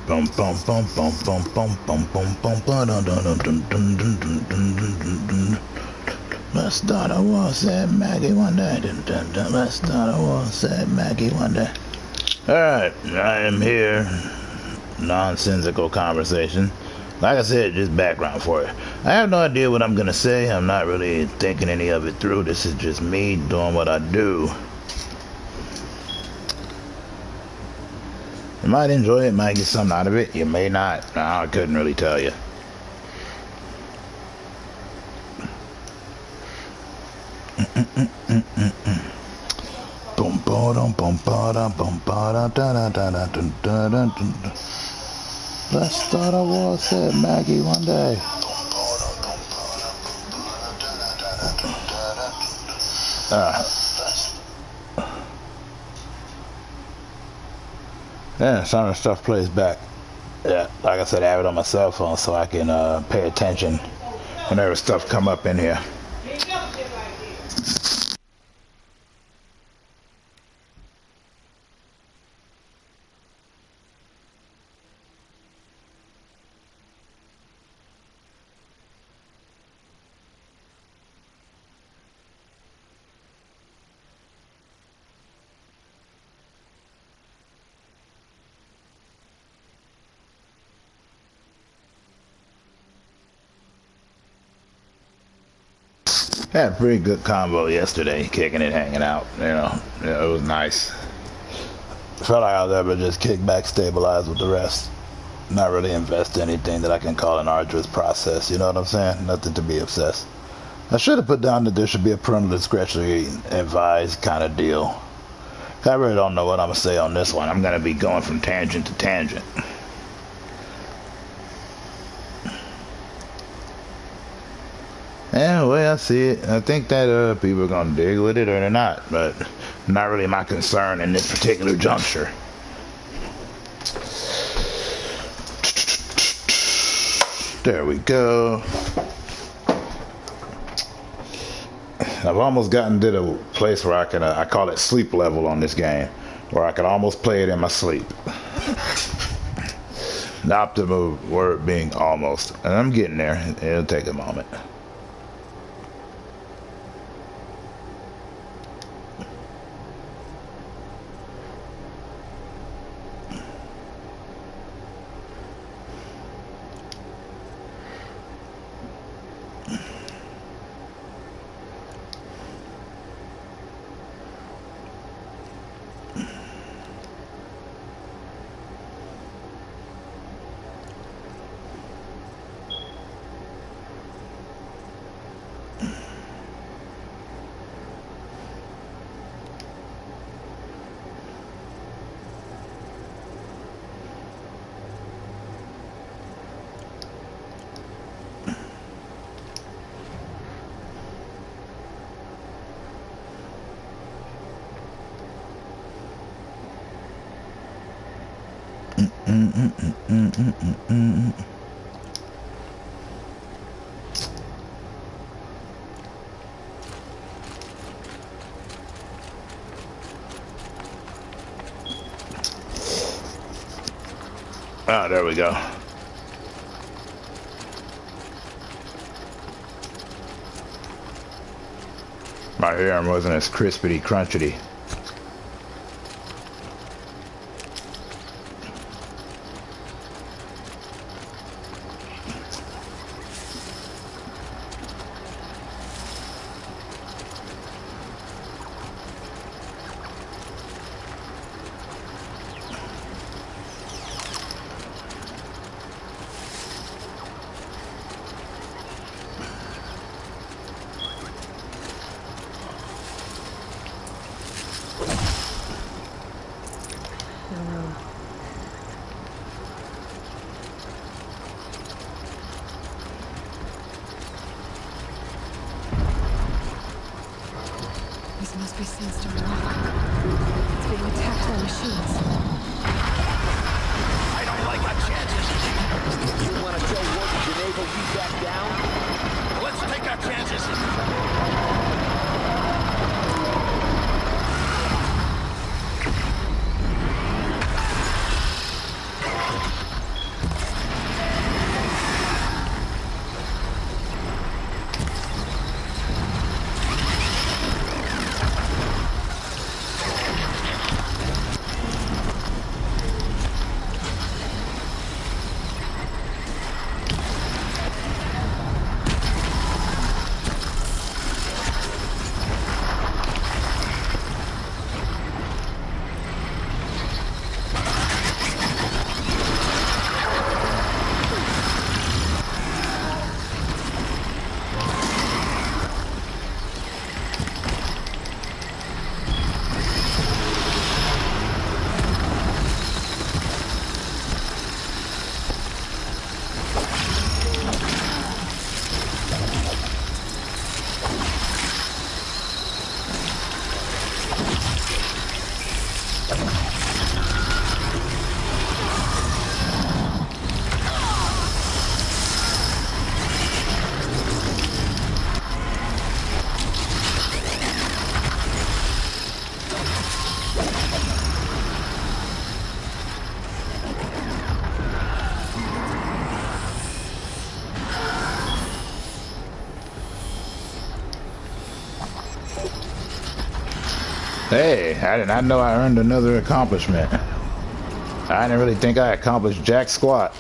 Bum bum bum bum bum bum bum bum bum dun dun dun dun dun dun dun dun dun. Let's start a war, said Maggie one day. Dun, dun, dun. Let's start a war, said Maggie one day. Alright, I am here. Nonsensical conversation. Like I said, just background for it. I have no idea what I'm gonna say. I'm not really thinking any of it through. This is just me doing what I do. You might enjoy it, might get something out of it. You may not. I couldn't really tell you. Boom, ba-dum, bum, ba-dum, bum, ba-dum, da-da-da-da-da-da-da-da-da. Let's start a war, said Maggie one day. Yeah, some of the stuff plays back. Yeah, like I said, I have it on my cell phone so I can pay attention whenever stuff come up in here. Had a pretty good combo yesterday, kicking it, hanging out. It was nice. Felt like I was able to just kick back, stabilize with the rest. Not really invest in anything that I can call an arduous process. You know what I'm saying? Nothing to be obsessed. I should have put down that there should be a parental discretionary advised kind of deal. I really don't know what I'm gonna say on this one. I'm gonna be going from tangent to tangent. Yeah, the way I see it, I think that people are gonna dig with it or they're not, but not really my concern in this particular juncture. There we go. I've almost gotten to the place where I can, I call it sleep level on this game, where I can almost play it in my sleep. The optimal word being almost, and I'm getting there. It'll take a moment. Ah, there we go. My hair wasn't as crispity crunchity. This must be Sandstorm Rock. It's being attacked by machines. I don't like our chances. You want to show what Geneva you back down? Let's take our chances. Hey, I did not know I earned another accomplishment. I didn't really think I accomplished jack squat.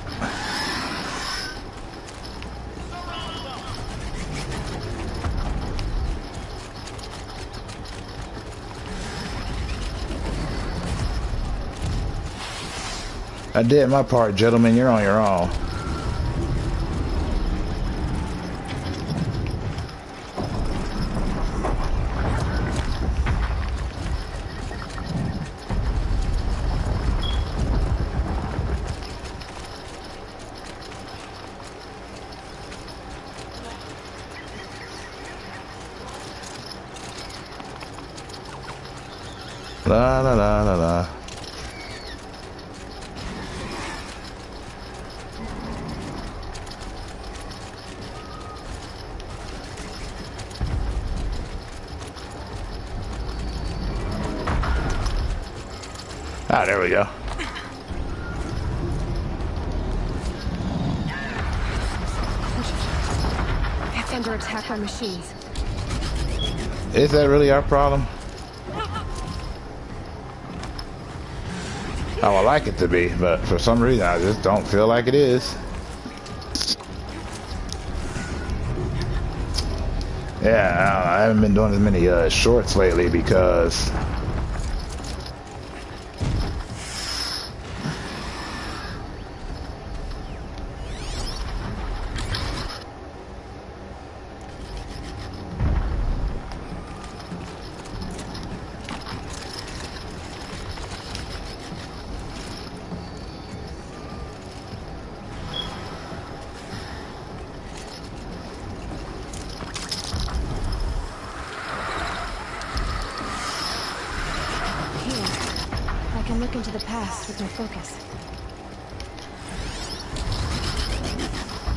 I did my part, gentlemen. You're on your own. La la la la la. Ah, there we go. It's under attack by machines. Is that really our problem? I would like it to be, but for some reason I just don't feel like it is. Yeah, I haven't been doing as many shorts lately because I can look into the past with my focus.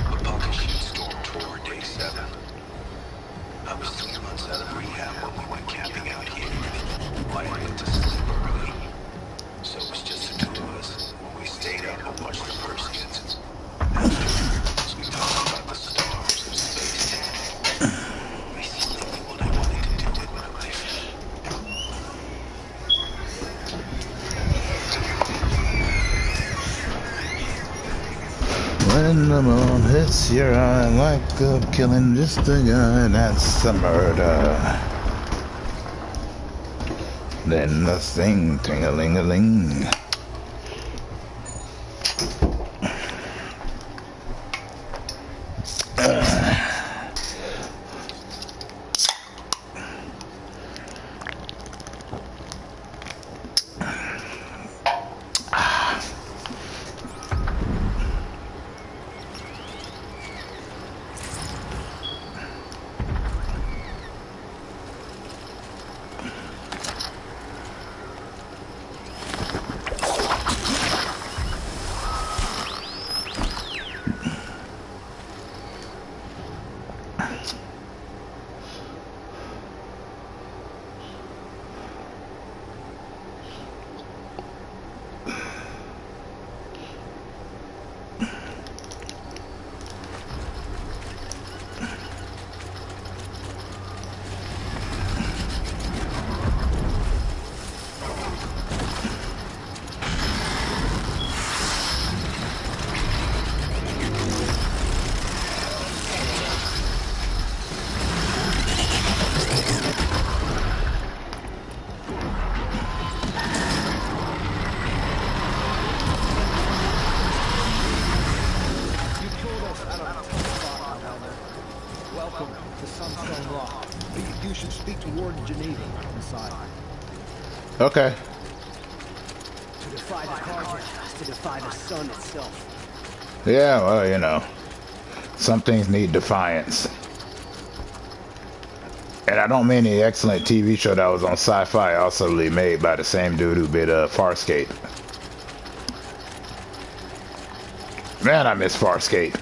A pocket sheet stormed toward day 7. I was 3 months out of rehab when we went camping out here. I went to sleep early, so it was just the two of us. We stayed up and watched the Perseans. Afterwards, we talked about the stars and space. Basically, what I wanted to do with my life. when the moon hits your eye like a killing, just a guy, that's a murder. Then the thing, ting-a-ling-a-ling. Okay. To defy the carja, to defy the sun itself. Yeah, well, you know, some things need defiance. And I don't mean the excellent TV show that was on Sci-Fi, also made by the same dude who did Farscape. Man, I miss Farscape.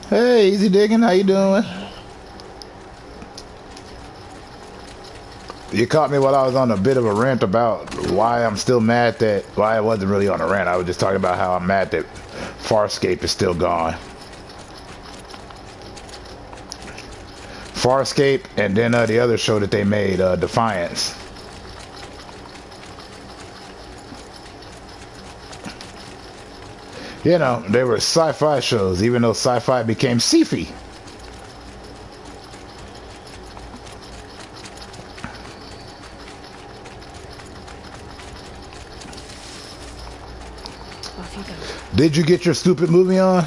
Hey, Easy Digging, how you doing? You caught me while I was on a bit of a rant about why I'm still mad that, why I wasn't really on a rant. I was just talking about how I'm mad that Farscape is still gone. Farscape, and then the other show that they made, Defiance. You know, they were sci-fi shows, even though sci-fi became sci-fi. Off you go. Did you get your stupid movie on?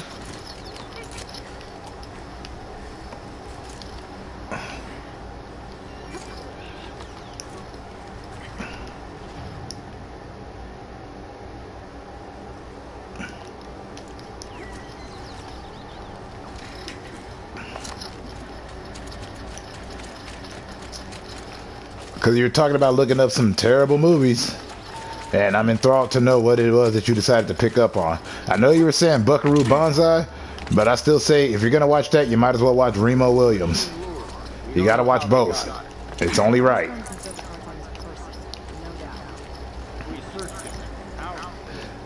Because you're talking about looking up some terrible movies, and I'm enthralled to know what it was that you decided to pick up on. I know you were saying Buckaroo Banzai, but I still say if you're going to watch that, you might as well watch Remo Williams. You got to watch both. It's only right.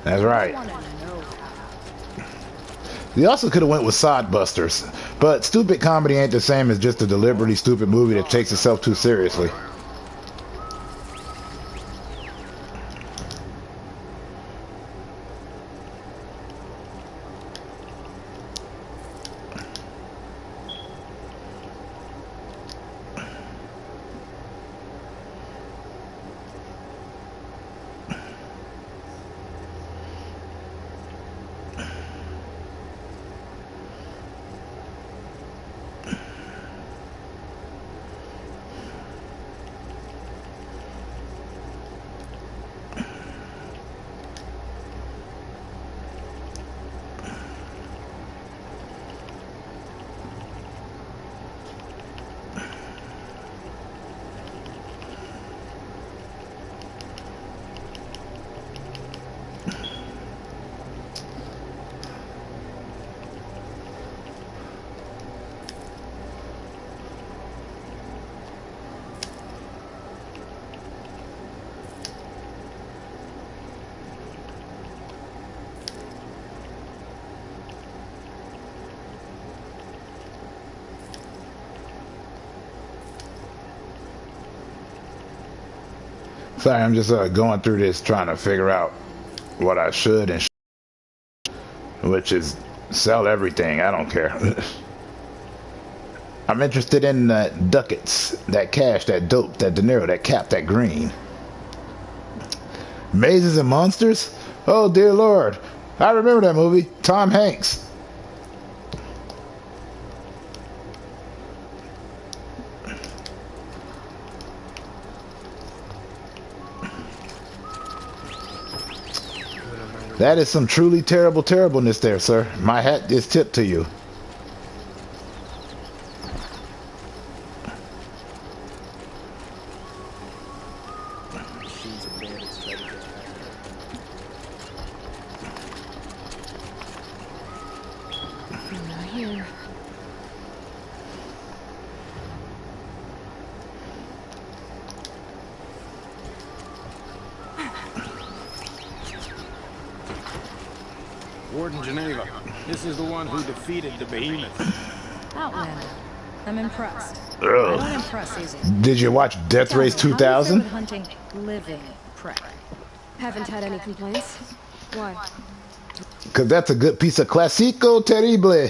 That's right. You also could have went with Sodbusters, but stupid comedy ain't the same as just a deliberately stupid movie that takes itself too seriously. Sorry, I'm just going through this trying to figure out what I should and which is sell everything. I don't care. I'm interested in ducats, that cash, that dope, that dinero, that cap, that green. Mazes and Monsters? Oh dear Lord. I remember that movie. Tom Hanks. That is some truly terrible terribleness there, sir. My hat is tipped to you. I'm not here. Warden Geneva, this is the one who defeated the behemoth. Outlander. I'm impressed. Ugh. I don't impress easy. Did you watch Death Race 2000? Hunting living prey. Haven't had any complaints. Why? Because that's a good piece of classico terrible.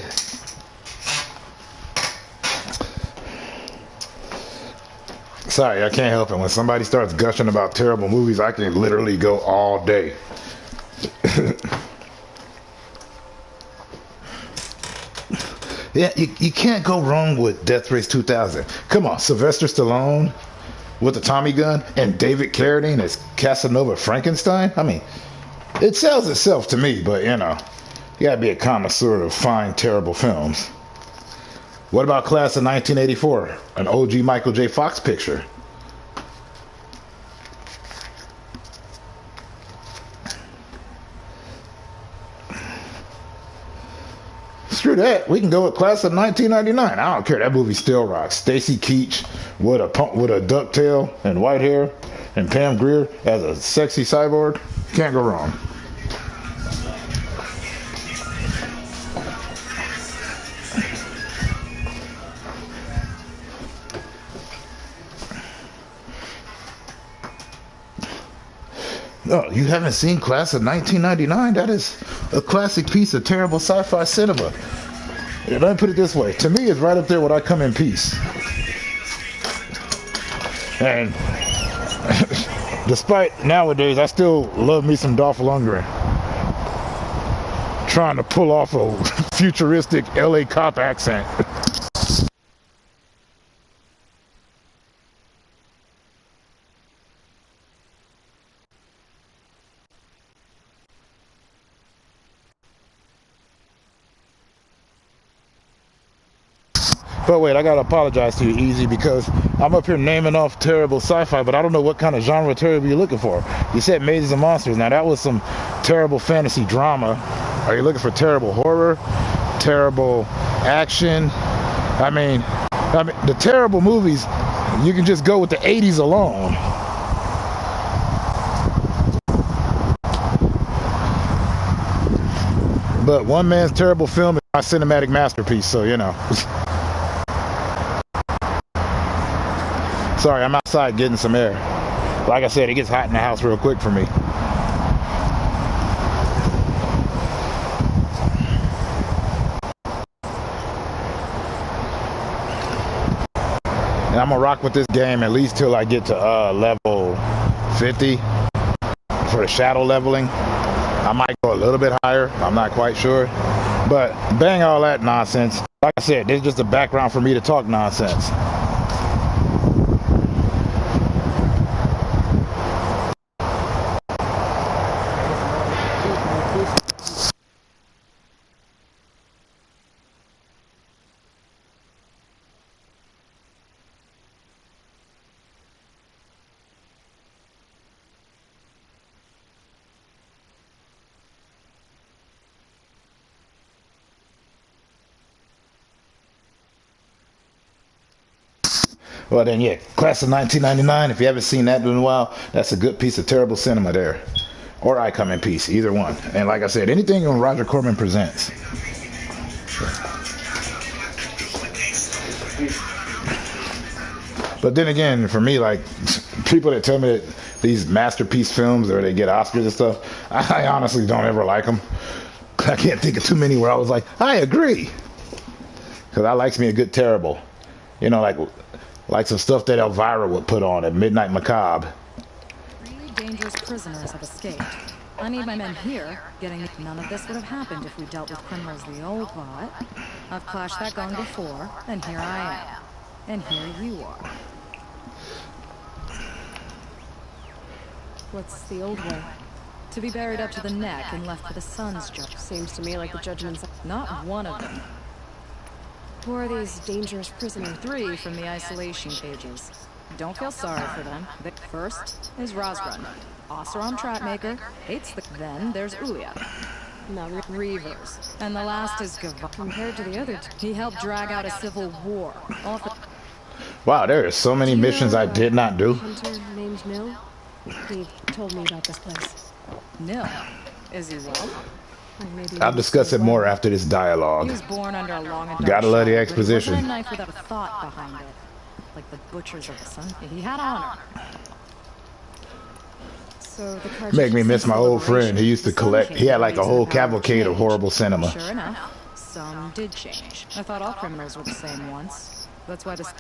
Sorry, I can't help it. When somebody starts gushing about terrible movies, I can literally go all day. Yeah, you can't go wrong with Death Race 2000. Come on, Sylvester Stallone with the Tommy gun and David Carradine as Casanova Frankenstein. I mean, it sells itself to me, but you know, you gotta be a connoisseur of fine, terrible films. What about Class of 1984? An OG Michael J. Fox picture. Screw that. We can go with Class of 1999. I don't care. That movie still rocks. Stacy Keach with a ducktail and white hair, and Pam Grier as a sexy cyborg. Can't go wrong. Oh, you haven't seen Class of 1999? That is a classic piece of terrible sci-fi cinema. Yeah, let me put it this way. To me, it's right up there with I Come in Peace. And despite nowadays, I still love me some Dolph Lundgren. Trying to pull off a futuristic LA cop accent. But wait, I gotta apologize to you, Easy, because I'm up here naming off terrible sci-fi, but I don't know what kind of genre terrible you're looking for. You said Mazes and Monsters. Now that was some terrible fantasy drama. Are you looking for terrible horror? Terrible action? I mean, the terrible movies, you can just go with the 80s alone. But one man's terrible film is my cinematic masterpiece, so you know. Sorry, I'm outside getting some air. Like I said, it gets hot in the house real quick for me. And I'm gonna rock with this game at least till I get to level 50 for the shadow leveling. I might go a little bit higher, I'm not quite sure. But bang all that nonsense. Like I said, this is just a background for me to talk nonsense. Well then, yeah, Class of 1999, if you haven't seen that in a while, that's a good piece of terrible cinema there. Or I Come in Peace, either one. And like I said, anything on Roger Corman Presents. But then again, for me, like, people that tell me that these masterpiece films or they get Oscars and stuff, I honestly don't ever like them. I can't think of too many where I was like, I agree. Because I likes me a good terrible. You know, like some stuff that Elvira would put on at Midnight Macabre. 3 dangerous prisoners have escaped. I need my men here. None of this would have happened if we dealt with criminals the old way. I've clashed that gun before, and here I am. And here you are. What's the old way? To be buried up to the neck and left for the sun's judge. Seems to me like the judgment's... Not one of them. Who are these dangerous prisoners? 3 from the isolation cages. Don't feel sorry for them. The first is Razgrund, Oseram Trapmaker, hates the... Then there's Ulia. No, Reavers. And the last is Gavan. compared to the other two. He helped drag out a civil war. Wow, there are so many missions I did not do. Hunter named Nil? He told me about this place. Nil. Is he well? I'll discuss it more after this dialogue. He was born under a long and dark Gotta love the shadow, exposition. but he wasn't a knife without a thought behind it. Like the butchers of the sun. He had honor. So the Make me miss my old friend. He used to collect. He had like a whole cavalcade of horrible cinema. Sure enough, some did change. I thought all criminals were the same once. That's why this...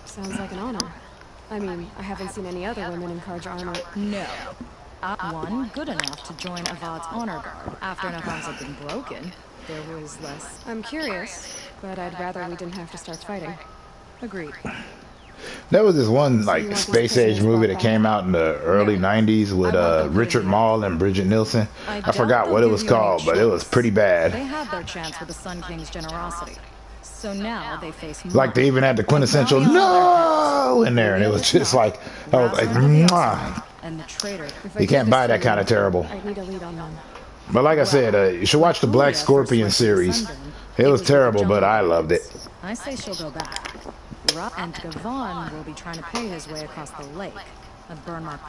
Sounds like an honor. I mean, I haven't seen any other women in Karja armor. No. One good enough to join Avad's honor guard. After enough arms had been broken, there was less... I'm curious, but I'd rather we didn't have to start fighting. Agreed. There was this one like space age movie that came out in the early 90s with Richard Mall and Bridget Nielsen. I forgot what it was called, but it was pretty bad. They had their chance with the Sun King's generosity. So now they face more. Like they even had the quintessential no in there, and it was just like, I was like, mwah. And the traitor. You can't buy that kind of terrible. I need a lead on them. But like I said, you should watch the Black Scorpion series. It was terrible, but I loved it. I say she'll go back. And Gavan will be trying to pay his way across the lake. A burn mark.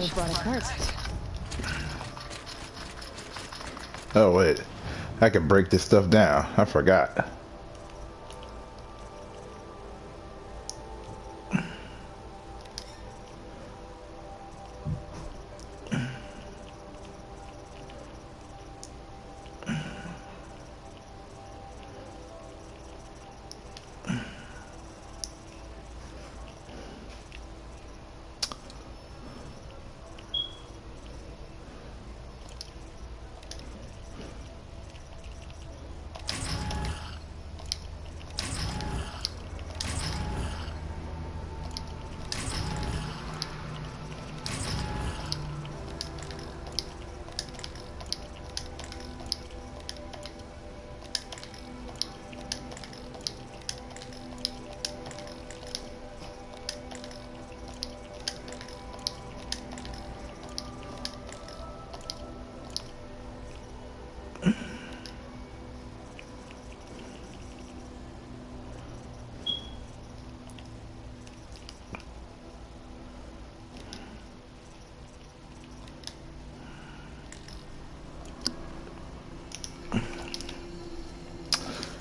should have brought a cart. Oh wait, I can break this stuff down. I forgot.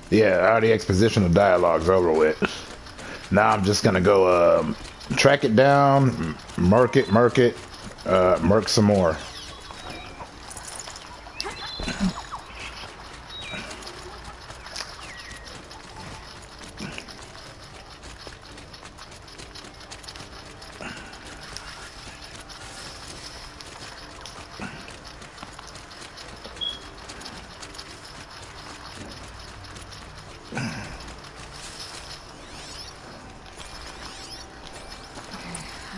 Yeah, all the expositional dialogue's over with. Now I'm just gonna go track it down, mark it, mark some more.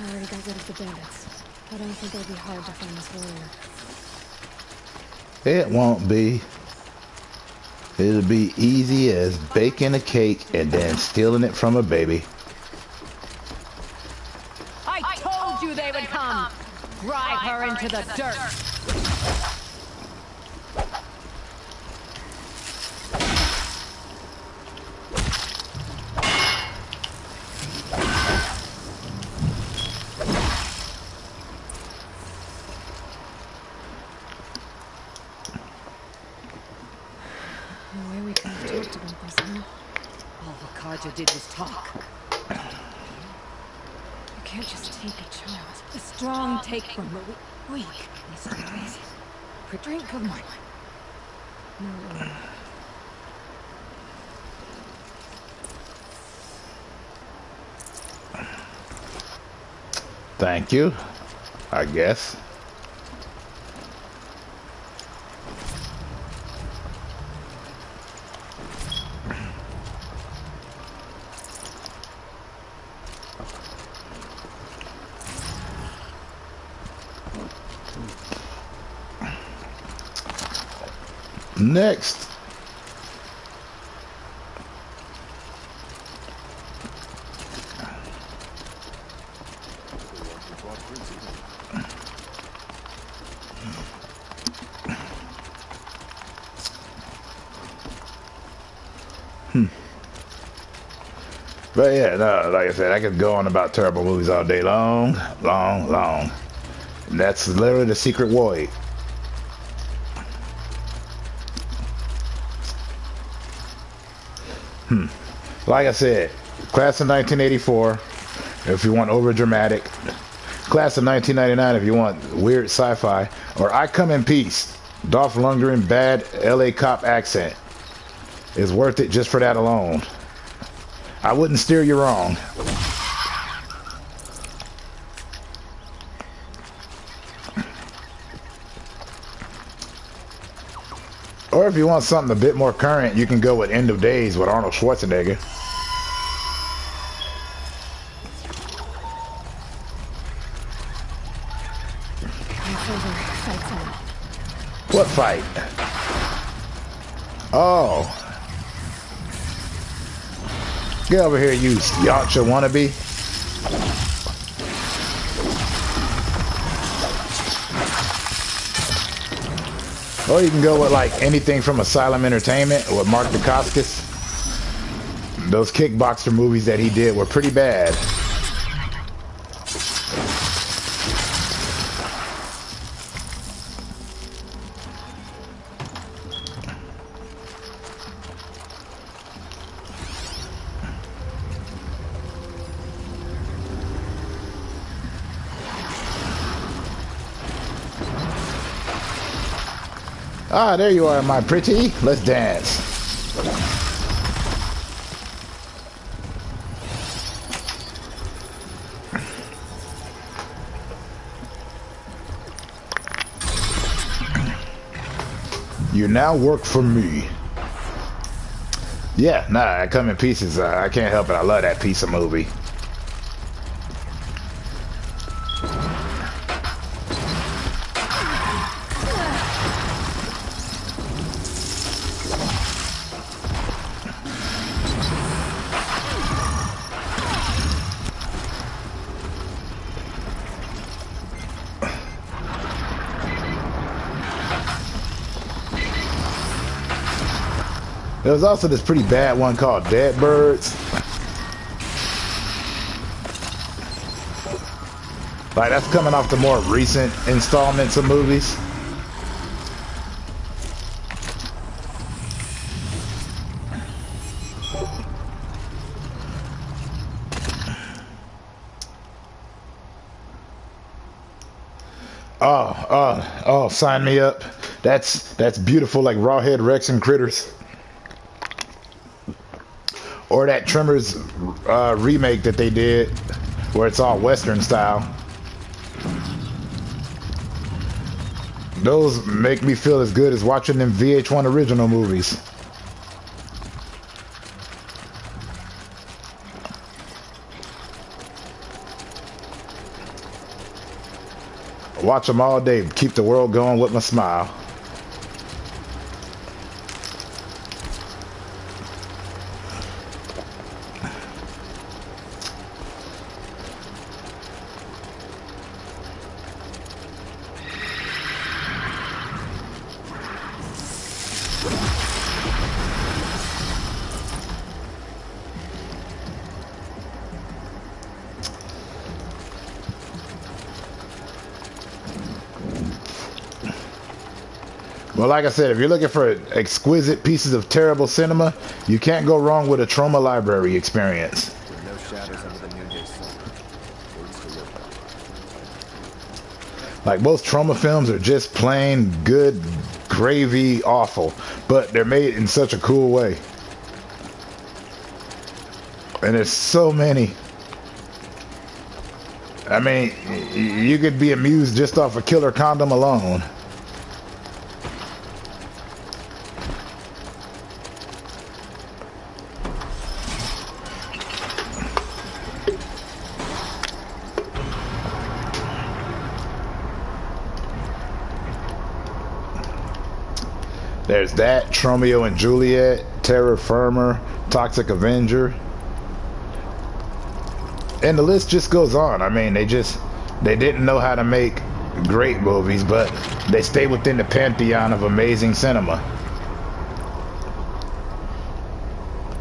I already got rid of the bandits. I don't think it'll be hard to find this warrior. It won't be. It'll be easy as baking a cake and then stealing it from a baby. I told you they would come! Drive her into the dirt! No way we could have talked about this, huh? All the Karja did was talk. You can't just take a child. A strong take from the weak. Listen, please. Drink of mine. No way. Thank you, I guess. Next. But yeah, no, like I said, I could go on about terrible movies all day long. And that's literally the secret void. Like I said, class of 1984 if you want over dramatic, class of 1999 if you want weird sci-fi, or I Come in Peace, Dolph Lundgren bad LA cop accent is worth it just for that alone. I wouldn't steer you wrong. Or if you want something a bit more current, you can go with End of Days with Arnold Schwarzenegger. What fight? Oh. Get over here, you yacha wannabe. Or you can go with like anything from Asylum Entertainment with Mark Dacascos. Those kickboxer movies that he did were pretty bad. Ah, there you are, my pretty. Let's dance. You now work for me. Yeah, nah, I come in pieces. I can't help it. I love that piece of movie. There was also this pretty bad one called Dead Birds. Like, that's coming off the more recent installments of movies. Oh, sign me up. That's beautiful, like Rawhead Rex and Critters. Or that Tremors remake that they did, where it's all Western style. Those make me feel as good as watching them VH1 original movies. Watch them all day, keep the world going with my smile. Well, like I said, if you're looking for exquisite pieces of terrible cinema, you can't go wrong with a Trauma Library experience. No shadows under the noonday sun. Like, most Trauma films are just plain good, gravy, awful, but they're made in such a cool way. And there's so many. I mean, you could be amused just off a killer condom alone. There's that, Tromeo and Juliet, Terror Firmer, Toxic Avenger. And the list just goes on. I mean, they didn't know how to make great movies, but they stay within the pantheon of amazing cinema.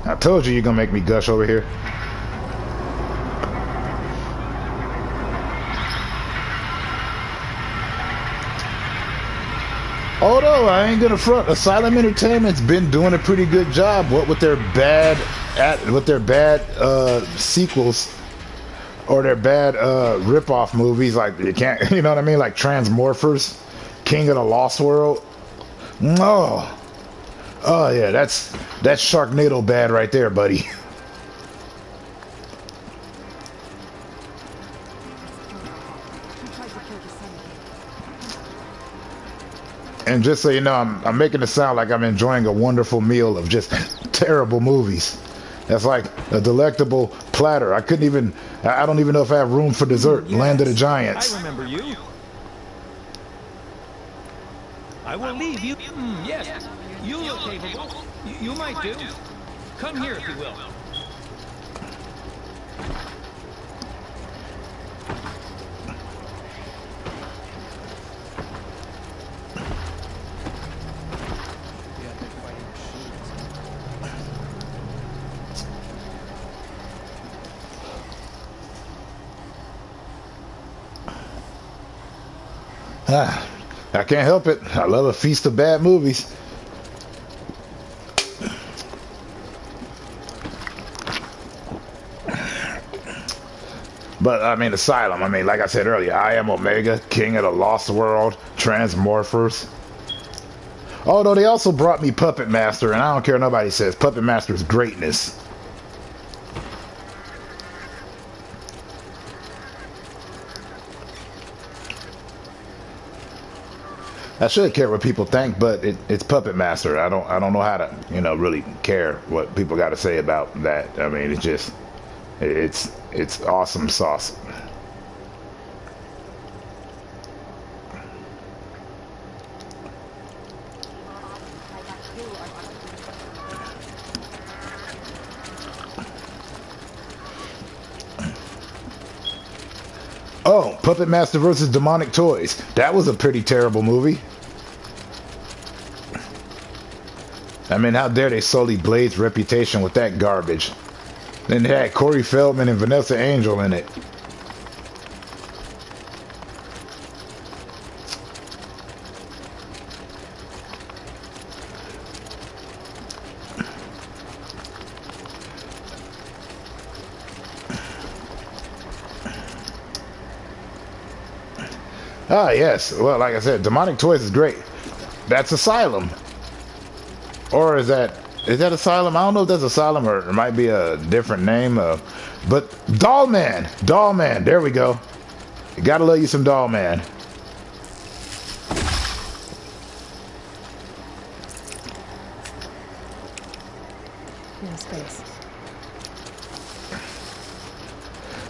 I told you you're gonna make me gush over here. Although I ain't gonna front, Asylum Entertainment's been doing a pretty good job. What with their bad sequels or their bad rip-off movies, like you can't, you know what I mean, like Transmorphers, King of the Lost World. Oh yeah, that's Sharknado bad right there, buddy. And just so you know, I'm making it sound like I'm enjoying a wonderful meal of just terrible movies. That's like a delectable platter. I don't even know if I have room for dessert. Yes, Land of the Giants. I remember you. I will leave you. Yes, you look capable. You might do. Come here if you will. I can't help it. I love a feast of bad movies. But I mean, Asylum. I mean, like I said earlier, I Am Omega, King of the Lost World, Transmorphers. Although they also brought me Puppet Master, and I don't care what nobody says. Puppet Master is greatness. I should care what people think, but it's Puppet Master. I don't know how to, you know, really care what people got to say about that. I mean, it's just it's awesome sauce. Oh, Puppet Master versus Demonic Toys. That was a pretty terrible movie. I mean, how dare they sully Blade's reputation with that garbage? Then they had Corey Feldman and Vanessa Angel in it. Ah, yes. Well, like I said, Demonic Toys is great. That's Asylum. Or is that Asylum? I don't know if that's Asylum or it might be a different name. But Doll Man. Doll Man. There we go. You gotta love you some Doll Man. No space.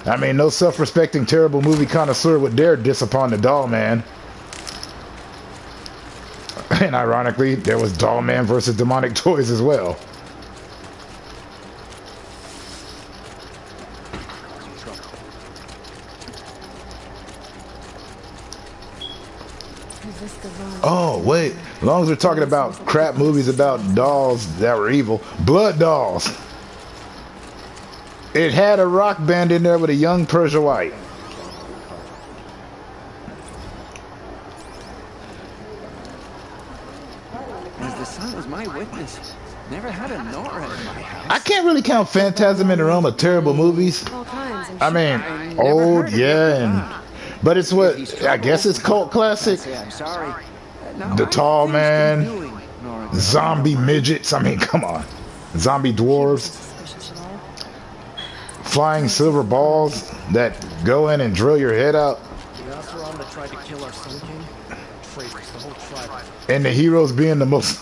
I mean, no self-respecting, terrible movie connoisseur would dare diss upon the Doll Man. And ironically, there was Doll Man versus Demonic Toys as well. Oh, wait. As long as we're talking about crap movies about dolls that were evil. Blood Dolls. It had a rock band in there with a young Persia White. As the sun was my witness, never had a Nora in my house. I can't really count Phantasm in the realm of terrible movies. All kinds. I mean, old, yeah, but it's what, I guess it's cult classic. I'm sorry. The Tall Man, zombie midgets, I mean, come on. Zombie dwarves. Flying silver balls that go in and drill your head out. And the heroes being the most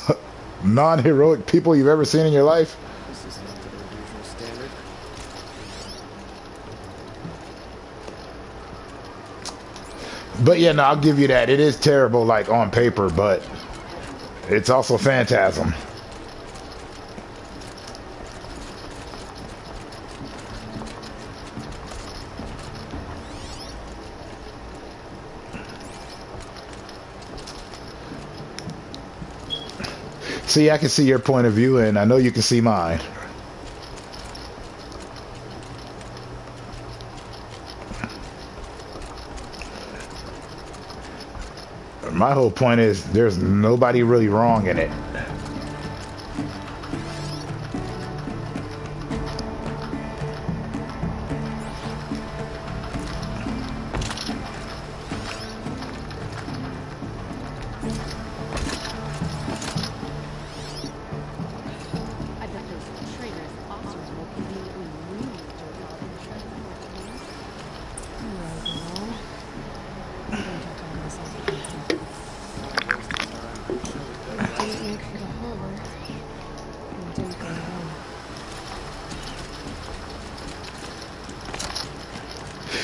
non-heroic people you've ever seen in your life. But yeah, no, I'll give you that. It is terrible, like, on paper, but it's also Phantasm. See, I can see your point of view, and I know you can see mine. My whole point is there's nobody really wrong in it.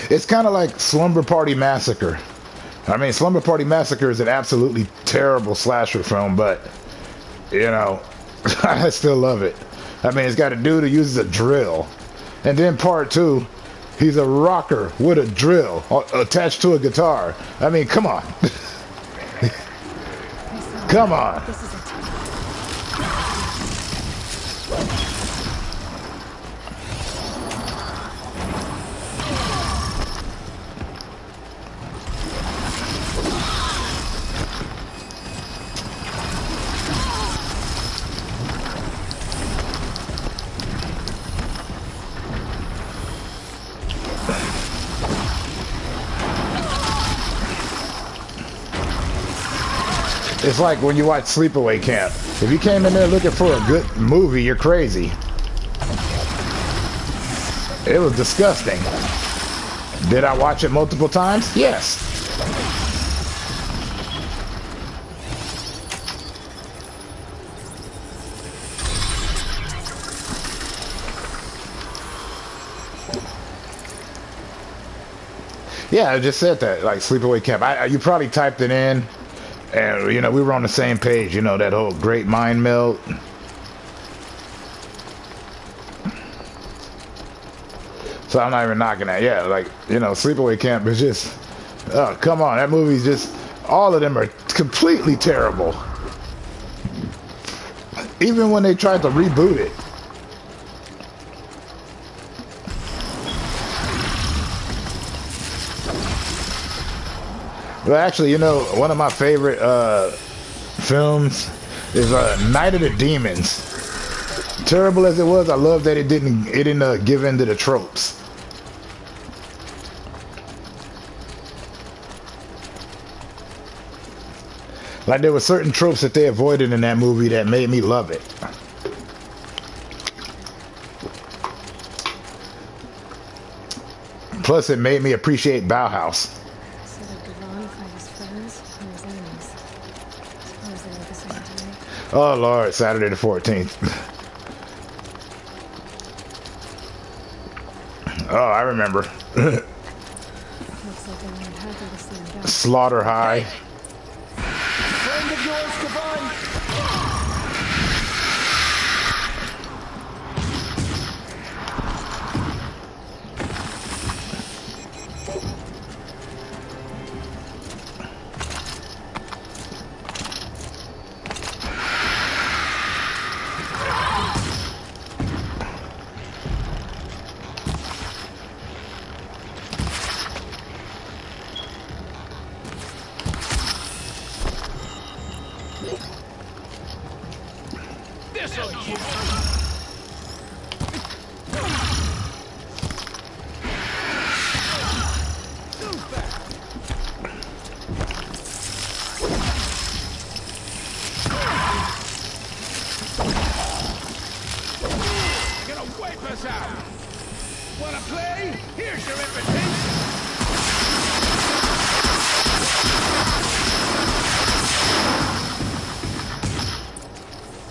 It's kind of like Slumber Party Massacre. I mean, Slumber Party Massacre is an absolutely terrible slasher film, but, you know, I still love it. I mean, it's got a dude who uses a drill. And then part two, he's a rocker with a drill attached to a guitar. I mean, come on. Come on. It's like when you watch Sleepaway Camp. If you came in there looking for a good movie, you're crazy. It was disgusting. Did I watch it multiple times? Yes. Yeah, I just said that, like Sleepaway Camp. You probably typed it in, and you know we were on the same page. You know that whole great mind meld. So I'm not even knocking that. Yeah, like you know, Sleepaway Camp is just, oh come on, that movie's just. All of them are completely terrible. Even when they tried to reboot it. Well, actually, you know, one of my favorite films is Night of the Demons. Terrible as it was, I love that it didn't give in to the tropes. Like there were certain tropes that they avoided in that movie that made me love it. Plus, it made me appreciate Bauhaus. Oh Lord, Saturday the 14th. Oh, I remember. Slaughter High. Friend of yours, Divine?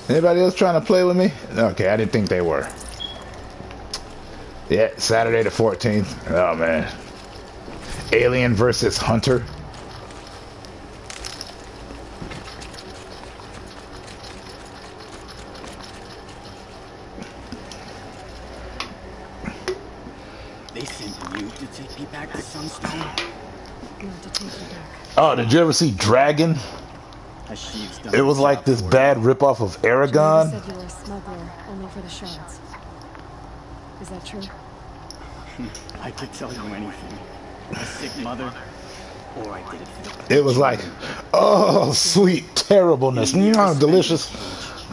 Anybody else trying to play with me? Okay, I didn't think they were. Yeah, Saturday the 14th. Oh man. Alien versus Hunter. They sent you to take me back to Sunstone? Not to take you back. Oh, did you ever see Dragon? It was like this bad ripoff of Aragon. You said you were a smuggler, only for the shards. Is that true? I could tell you anything. A sick mother, or I did it for the... It was like, oh, sweet terribleness. Delicious.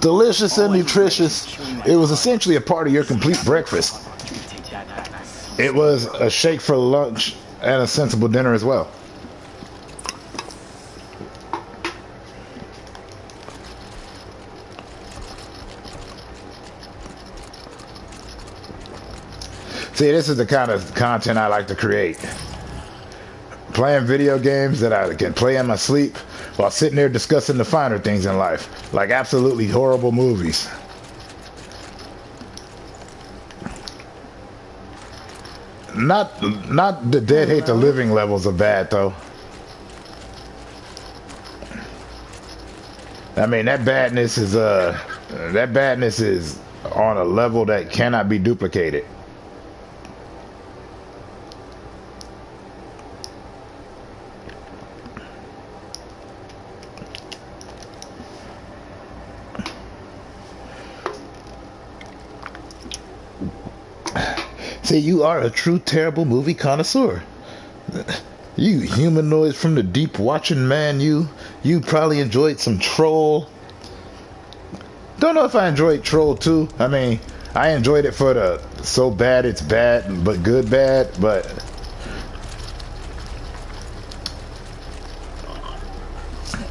Delicious and nutritious. It was essentially a part of your complete breakfast. It was a shake for lunch and a sensible dinner as well. See, this is the kind of content I like to create. Playing video games that I can play in my sleep while sitting there discussing the finer things in life. Like absolutely horrible movies. Not the dead hate the living levels of bad though. I mean that badness is on a level that cannot be duplicated. See, you are a true terrible movie connoisseur. You humanoids from the deep watching man, you probably enjoyed some Troll. Don't know if I enjoyed Troll 2. I mean, I enjoyed it for the so bad it's bad, but good bad, but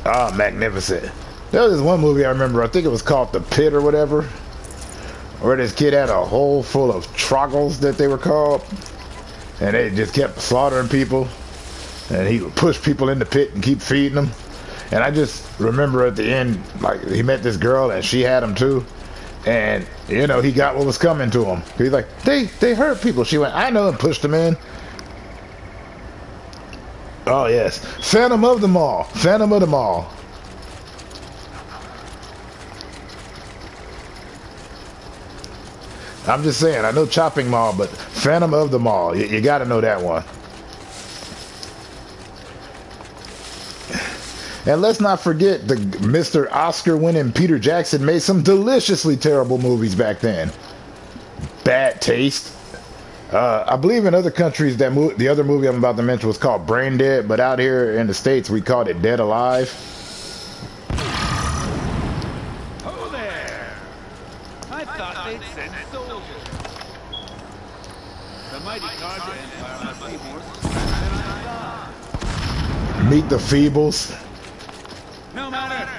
Ah, magnificent. There was this one movie I remember. I think it was called The Pit or whatever, where this kid had a hole full of troggles that they were called, and they just kept slaughtering people, and he would push people in the pit and keep feeding them. And I just remember at the end, like, he met this girl and she had him too, and you know, he got what was coming to him. He's like, they hurt people. She went, I know, and pushed him in. Oh yes, Phantom of the Mall. Phantom of the Mall. I'm just saying, I know Chopping Mall, but Phantom of the Mall, you got to know that one. And let's not forget the Mr. Oscar-winning Peter Jackson made some deliciously terrible movies back then. Bad Taste. I believe in other countries that the other movie I'm about to mention was called Brain Dead, but out here in the States we called it Dead Alive. Oh there! I thought they'd send soldiers. The mighty Carja Empire must be more than I thought. Meet the Feebles. No matter,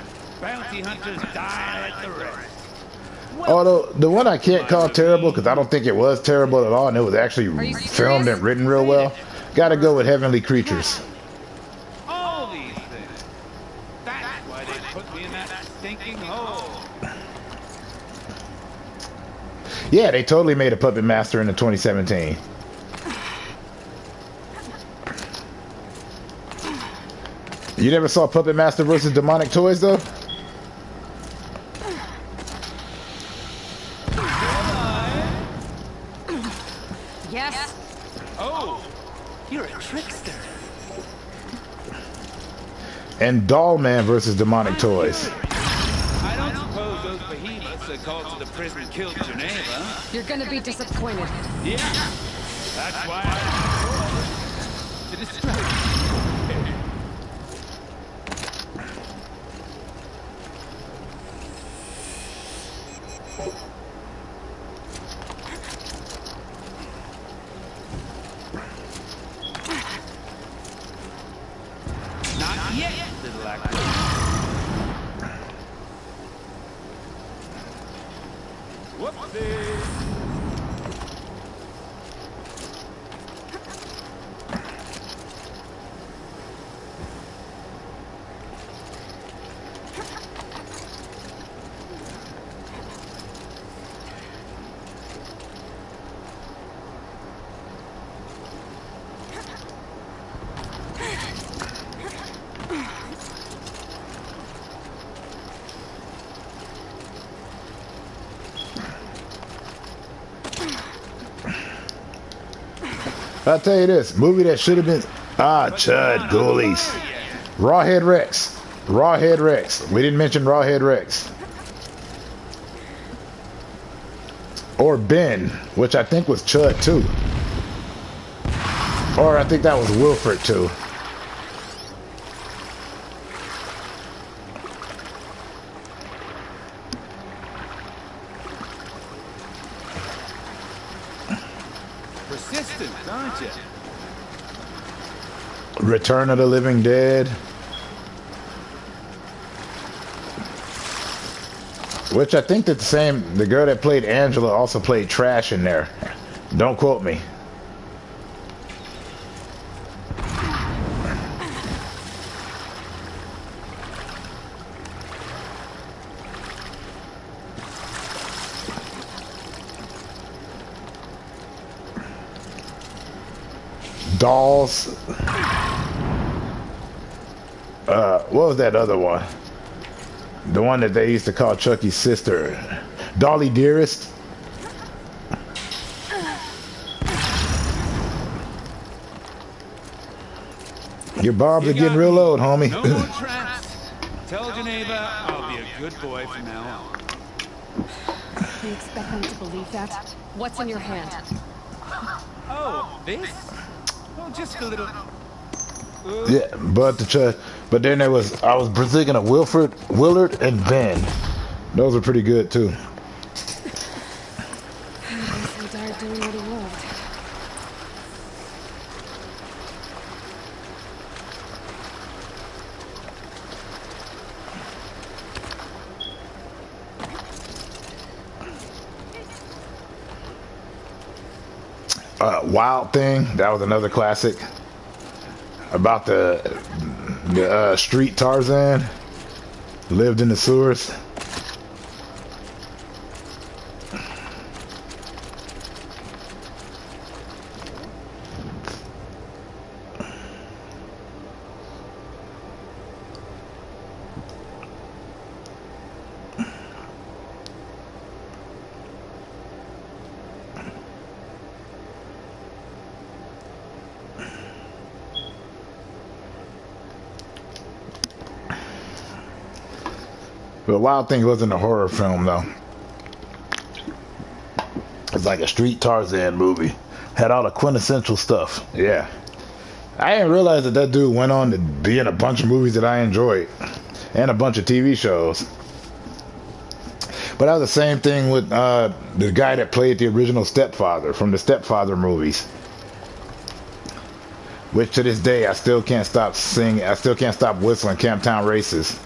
bounty hunters die at the rest. Although the one I can't call terrible because I don't think it was terrible at all, and it was actually filmed and written real well. Gotta go with Heavenly Creatures. All these things. That's why they put me in that stinking hole. Yeah, they totally made a Puppet Master in the 2017. You never saw Puppet Master versus Demonic Toys though? Yes. Oh, you're a trickster. And Doll Man versus Demonic Toys. I don't suppose those behemoths that called to the prison killed Geneva. You're gonna be disappointed. Yeah, that's why I to distract you. Not yet, little actor. Whoopsie! I'll tell you this, movie that should have been Chud Ghoulies. Rawhead Rex. Rawhead Rex. We didn't mention Rawhead Rex. Or Ben, which I think was Chud too. Or I think that was Wilfred too. Persistent, aren't you? Return of the Living Dead. Which I think that the girl that played Angela also played Trash in there. Don't quote me. Dolls. What was that other one? The one that they used to call Chucky's sister. Dolly Dearest. Your barbs are getting real old, homie. No more traps. Tell Geneva I'll be a good boy from now on. You expect them to believe that? What's in your hand? Oh, this? Oh, just a little... Yeah, but then I was thinking of Wilfred, Willard, and Ben. Those are pretty good too. He died doing what he loved. Wild Thing. That was another classic. About the street Tarzan. Lived in the sewers. But Wild Thing wasn't a horror film, though. It's like a street Tarzan movie. Had all the quintessential stuff. Yeah. I didn't realize that that dude went on to be in a bunch of movies that I enjoyed. And a bunch of TV shows. But that was the same thing with the guy that played the original Stepfather from the Stepfather movies. Which to this day, I still can't stop singing. I still can't stop whistling Camptown Races.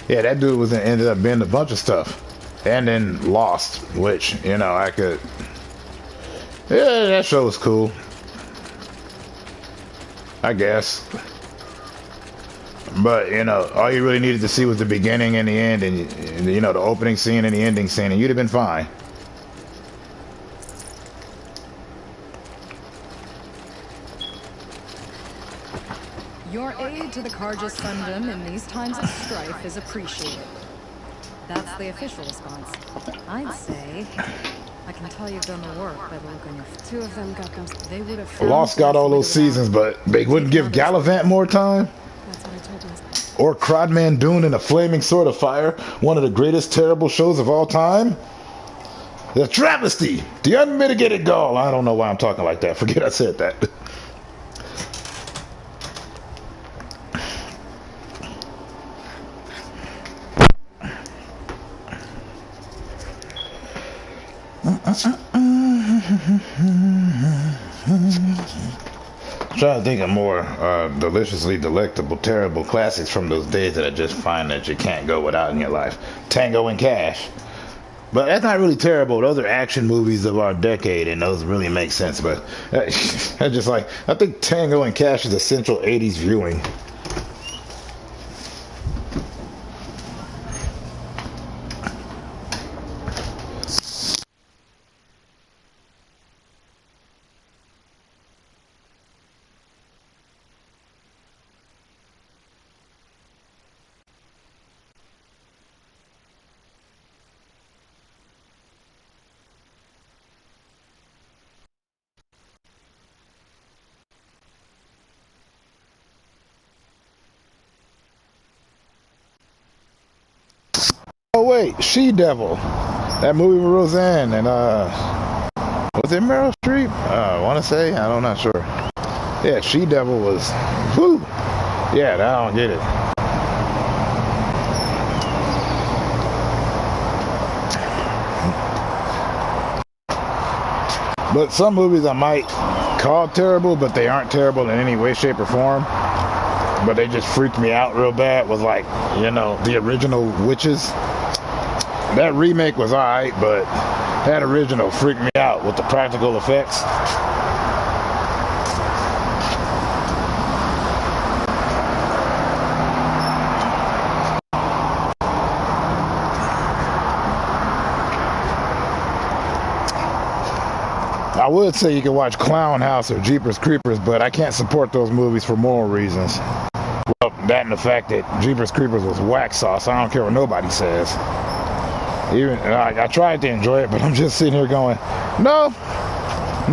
Yeah, that dude ended up being a bunch of stuff. And then Lost, which, you know, I could... Yeah, that show was cool. I guess. But, you know, all you really needed to see was the beginning and the end, and you know, the opening scene and the ending scene, and you'd have been fine. Your aid to the Carja Sundom in these times of strife is appreciated. That's the official response. I'd say... I can tell you've done the work by the look on your face. 2 of them got them. They would have Lost got all those seasons, but they wouldn't give Gallivant more time? That's what I told myself. Or Crodman Dune in a Flaming Sword of Fire, one of the greatest terrible shows of all time? The travesty! The unmitigated gall! I don't know why I'm talking like that. Forget I said that. Trying to think of more deliciously delectable, terrible classics from those days that I just find that you can't go without in your life. Tango and Cash. But that's not really terrible. Those are action movies of our decade, and those really make sense. But I just like, I think Tango and Cash is essential 80s viewing. Oh wait, She-Devil. That movie with Roseanne and was it Meryl Streep? I want to say, I'm not sure. Yeah, She-Devil was, whoo. Yeah, I don't get it. But some movies I might call terrible, but they aren't terrible in any way, shape, or form. But they just freaked me out real bad. Was like, you know, the original Witches. That remake was alright, but that original freaked me out with the practical effects. I would say you can watch Clown House or Jeepers Creepers, but I can't support those movies for moral reasons. Well, that and the fact that Jeepers Creepers was whack sauce. I don't care what nobody says. Even I tried to enjoy it, but I'm just sitting here going, no,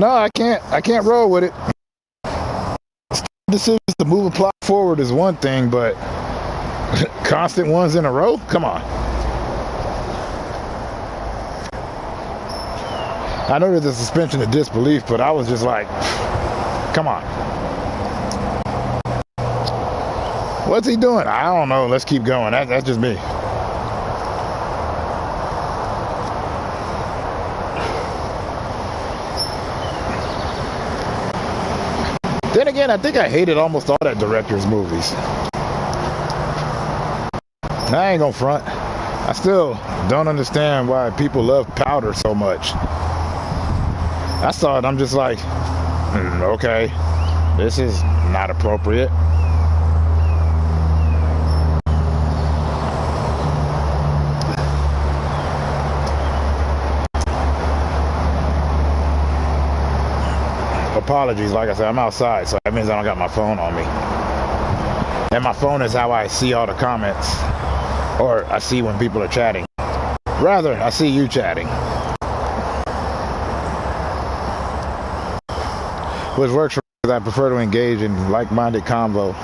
I can't roll with it. Decisions to move a plot forward is one thing, but constant ones in a row? Come on. I know there's a suspension of disbelief, but I was just like, come on. What's he doing? I don't know. Let's keep going. That's just me. Then again, I think I hated almost all that director's movies. I ain't gonna front. I still don't understand why people love Powder so much. I saw it, I'm just like, okay, this is not appropriate. Apologies, like I said, I'm outside, so that means I don't got my phone on me. And my phone is how I see all the comments, or I see when people are chatting. Rather, I see you chatting. Which works for me because I prefer to engage in like-minded convo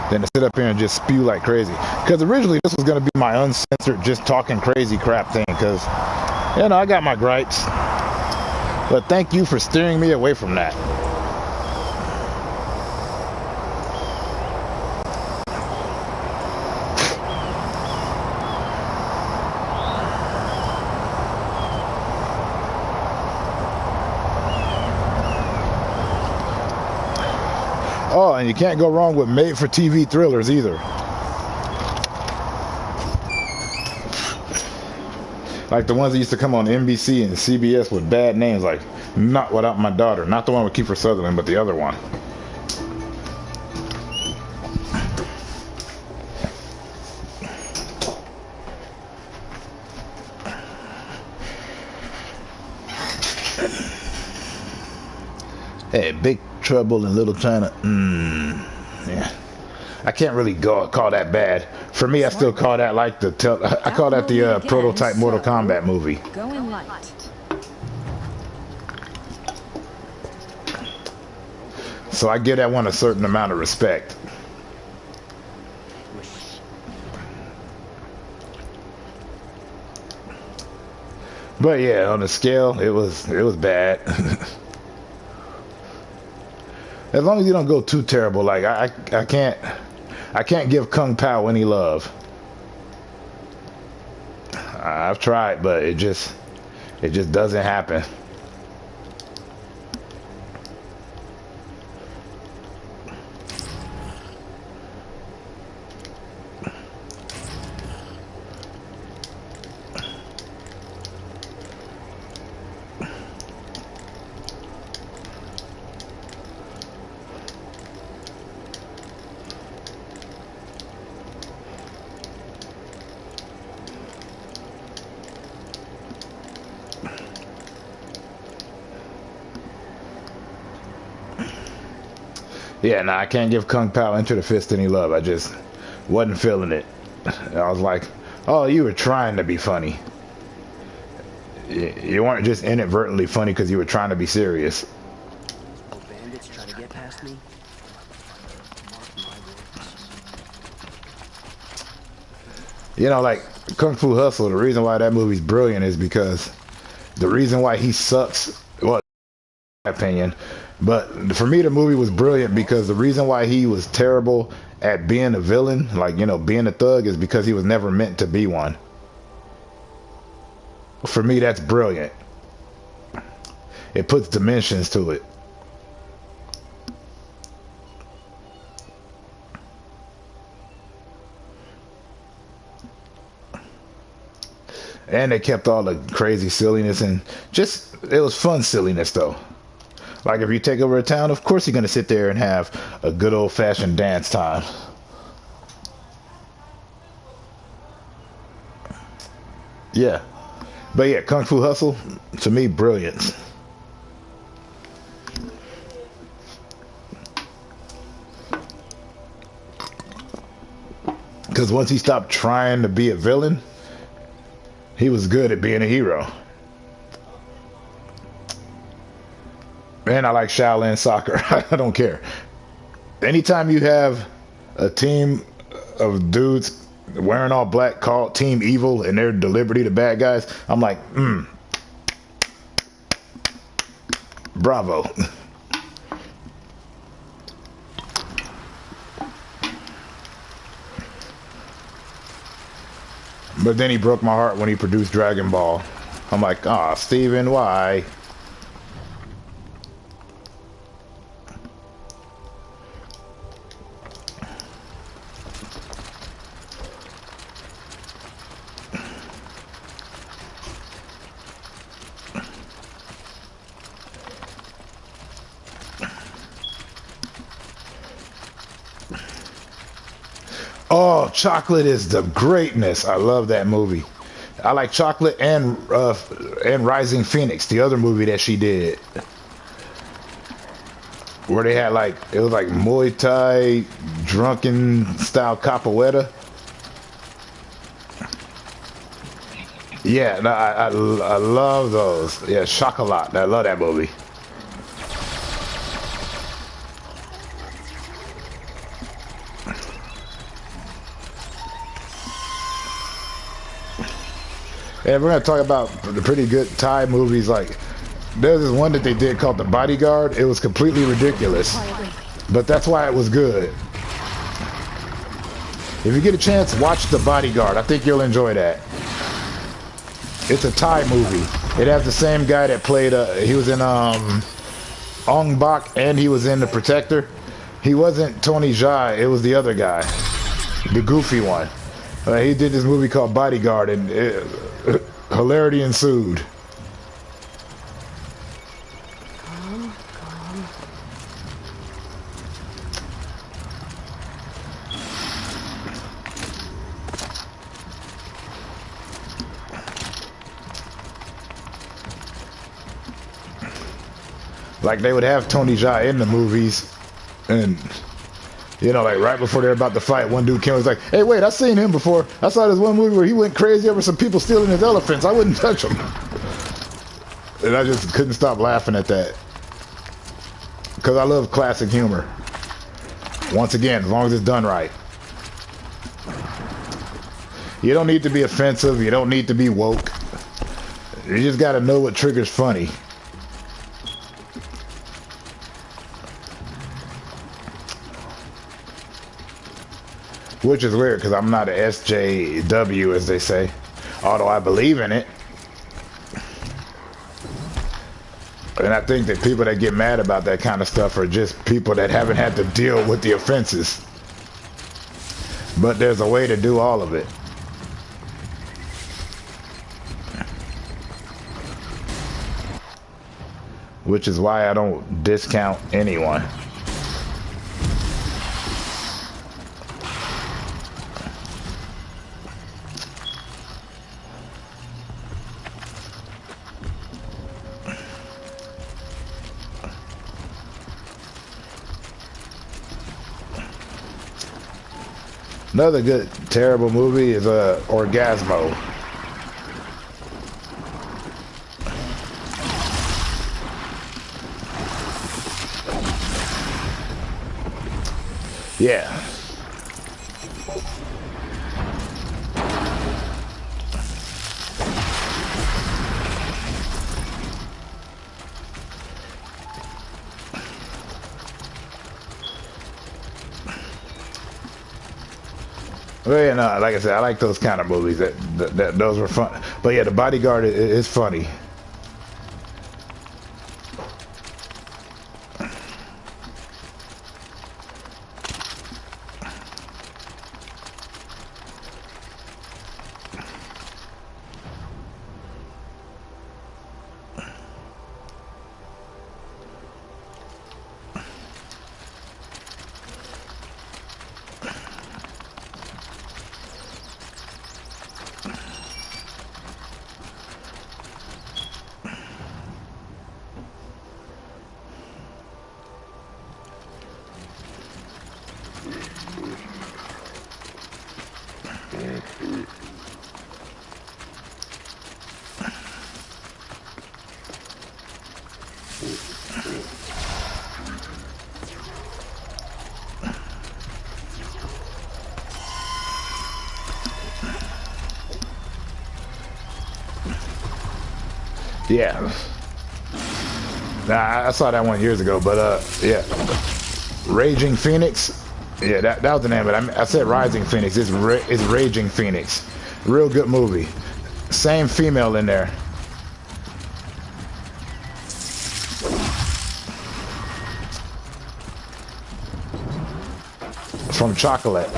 than to sit up here and just spew like crazy. Because originally this was going to be my uncensored, just talking crazy crap thing, because, you know, I got my gripes. But thank you for steering me away from that. Oh, and you can't go wrong with made-for-TV thrillers either. Like the ones that used to come on NBC and CBS with bad names, like Not Without My Daughter. Not the one with Kiefer Sutherland, but the other one. Hey, Big Trouble in Little China. Yeah. I can't really call that bad. For me, I still call that like I call that the prototype Mortal Kombat movie. Going light. So I give that one a certain amount of respect. But yeah, on the scale, it was bad. As long as you don't go too terrible, like I can't give Kung Pao any love. I've tried, but it just doesn't happen. Yeah, nah, I can't give Kung Pao Enter the Fist any love. I just wasn't feeling it. I was like, oh, you were trying to be funny. You weren't just inadvertently funny because you were trying to be serious. Oh, bandits try to get past me? Mark my words. You know, like Kung Fu Hustle, the reason why that movie's brilliant is because the reason why he sucks, well, in my opinion, but for me the movie was brilliant because the reason why he was terrible at being a villain, like, you know, being a thug, is because he was never meant to be one. For me, that's brilliant. It puts dimensions to it. And they kept all the crazy silliness, and just, it was fun silliness though. Like if you take over a town, of course you're going to sit there and have a good old-fashioned dance time. Yeah. But yeah, Kung Fu Hustle, to me, brilliant. Because once he stopped trying to be a villain, he was good at being a hero. And I like Shaolin soccer. I don't care. Anytime you have a team of dudes wearing all black called Team Evil and they're deliberately the bad guys, I'm like, bravo. But then he broke my heart when he produced Dragon Ball. I'm like, ah, Steven, why? Oh, Chocolate is the greatness. I love that movie. I like Chocolate and Rising Phoenix, the other movie that she did, where they had like it was like Muay Thai drunken style capoeira. Yeah, no, I love those. Yeah, Chocolat. I love that movie. And we're gonna talk about the pretty good Thai movies. Like, there's this one that they did called The Bodyguard. It was completely ridiculous, but that's why it was good. If you get a chance, watch The Bodyguard. I think you'll enjoy that. It's a Thai movie. It has the same guy that played. He was in Ong Bak, and he was in The Protector. He wasn't Tony Jaa. It was the other guy, the goofy one. He did this movie called Bodyguard, and hilarity ensued. Like, they would have Tony Jaa in the movies, and you know, like right before they're about to fight, one dude came and was like, "Hey, wait, I've seen him before. I saw this one movie where he went crazy over some people stealing his elephants. I wouldn't touch them." And I just couldn't stop laughing at that, because I love classic humor. Once again, as long as it's done right. You don't need to be offensive. You don't need to be woke. You just got to know what triggers funny. Which is weird, because I'm not an SJW, as they say, although I believe in it. And I think that people that get mad about that kind of stuff are just people that haven't had to deal with the offenses. But there's a way to do all of it. Which is why I don't discount anyone. Another good, terrible movie is Orgasmo. Yeah. Well, yeah, no, like I said, I like those kind of movies. Those were fun. But yeah, The Bodyguard is funny. Yeah. Nah, I saw that one years ago, but yeah. Raging Phoenix. Yeah, that was the name of it. I said Rising Phoenix. It's Raging Phoenix. Real good movie. Same female in there. From Chocolate.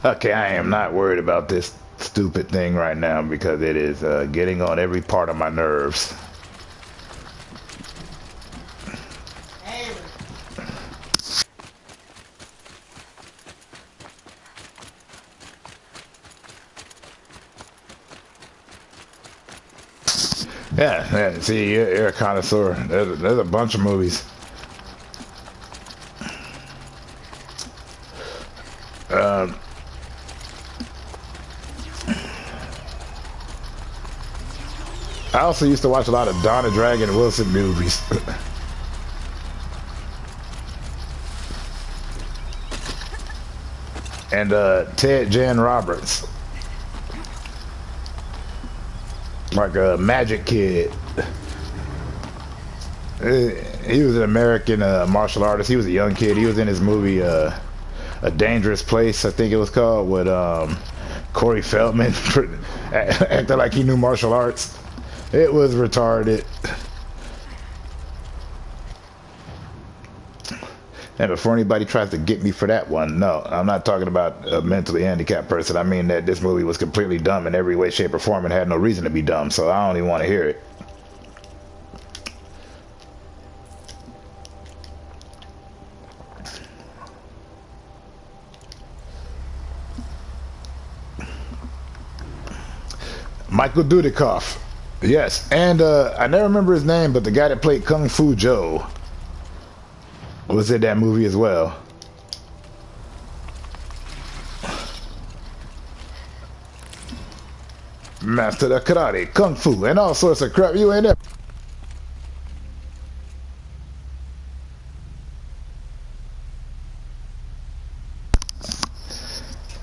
Okay, I am not worried about this stupid thing right now because it is getting on every part of my nerves. Yeah, see, you're a connoisseur. There's a bunch of movies. I also used to watch a lot of Donna Dragon Wilson movies. And Ted Jan Roberts. Like a Magic Kid. He was an American martial artist. He was a young kid. He was in his movie A Dangerous Place, I think it was called, with Corey Feldman acting like he knew martial arts. It was retarded. And before anybody tries to get me for that one, no, I'm not talking about a mentally handicapped person. I mean that this movie was completely dumb in every way, shape, or form and had no reason to be dumb, so I don't even want to hear it. Michael Dudikoff. Yes, and I never remember his name, but the guy that played Kung Fu Joe was in that movie as well. Master of karate, kung fu, and all sorts of crap. You ain't there.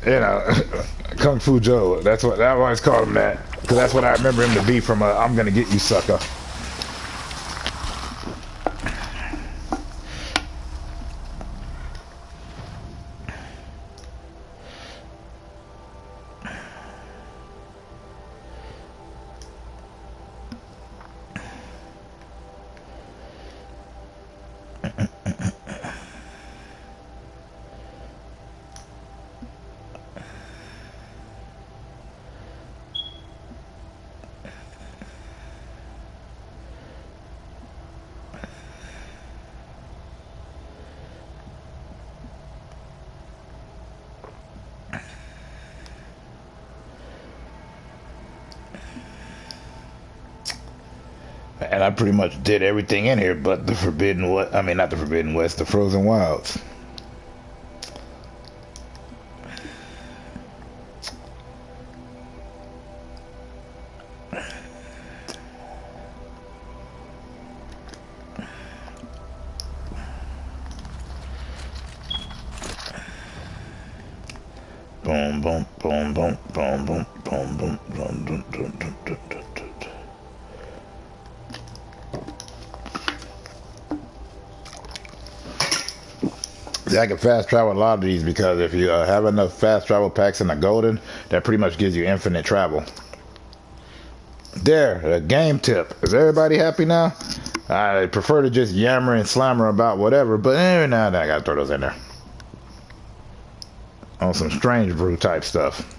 You know, Kung Fu Joe. That's what I always called him that, because that's what I remember him to be from. I'm gonna get you, sucker. And I pretty much did everything in here but the Forbidden West. I mean, not the Forbidden West, the Frozen Wilds. Boom, boom, boom, boom, boom, boom, boom, boom, boom, boom, boom, boom, boom. Yeah, I can fast travel a lot of these because if you have enough fast travel packs in the golden, that pretty much gives you infinite travel. There, a game tip. Is everybody happy now? I prefer to just yammer and slammer about whatever, but every now and then I gotta throw those in there. On some strange brew type stuff.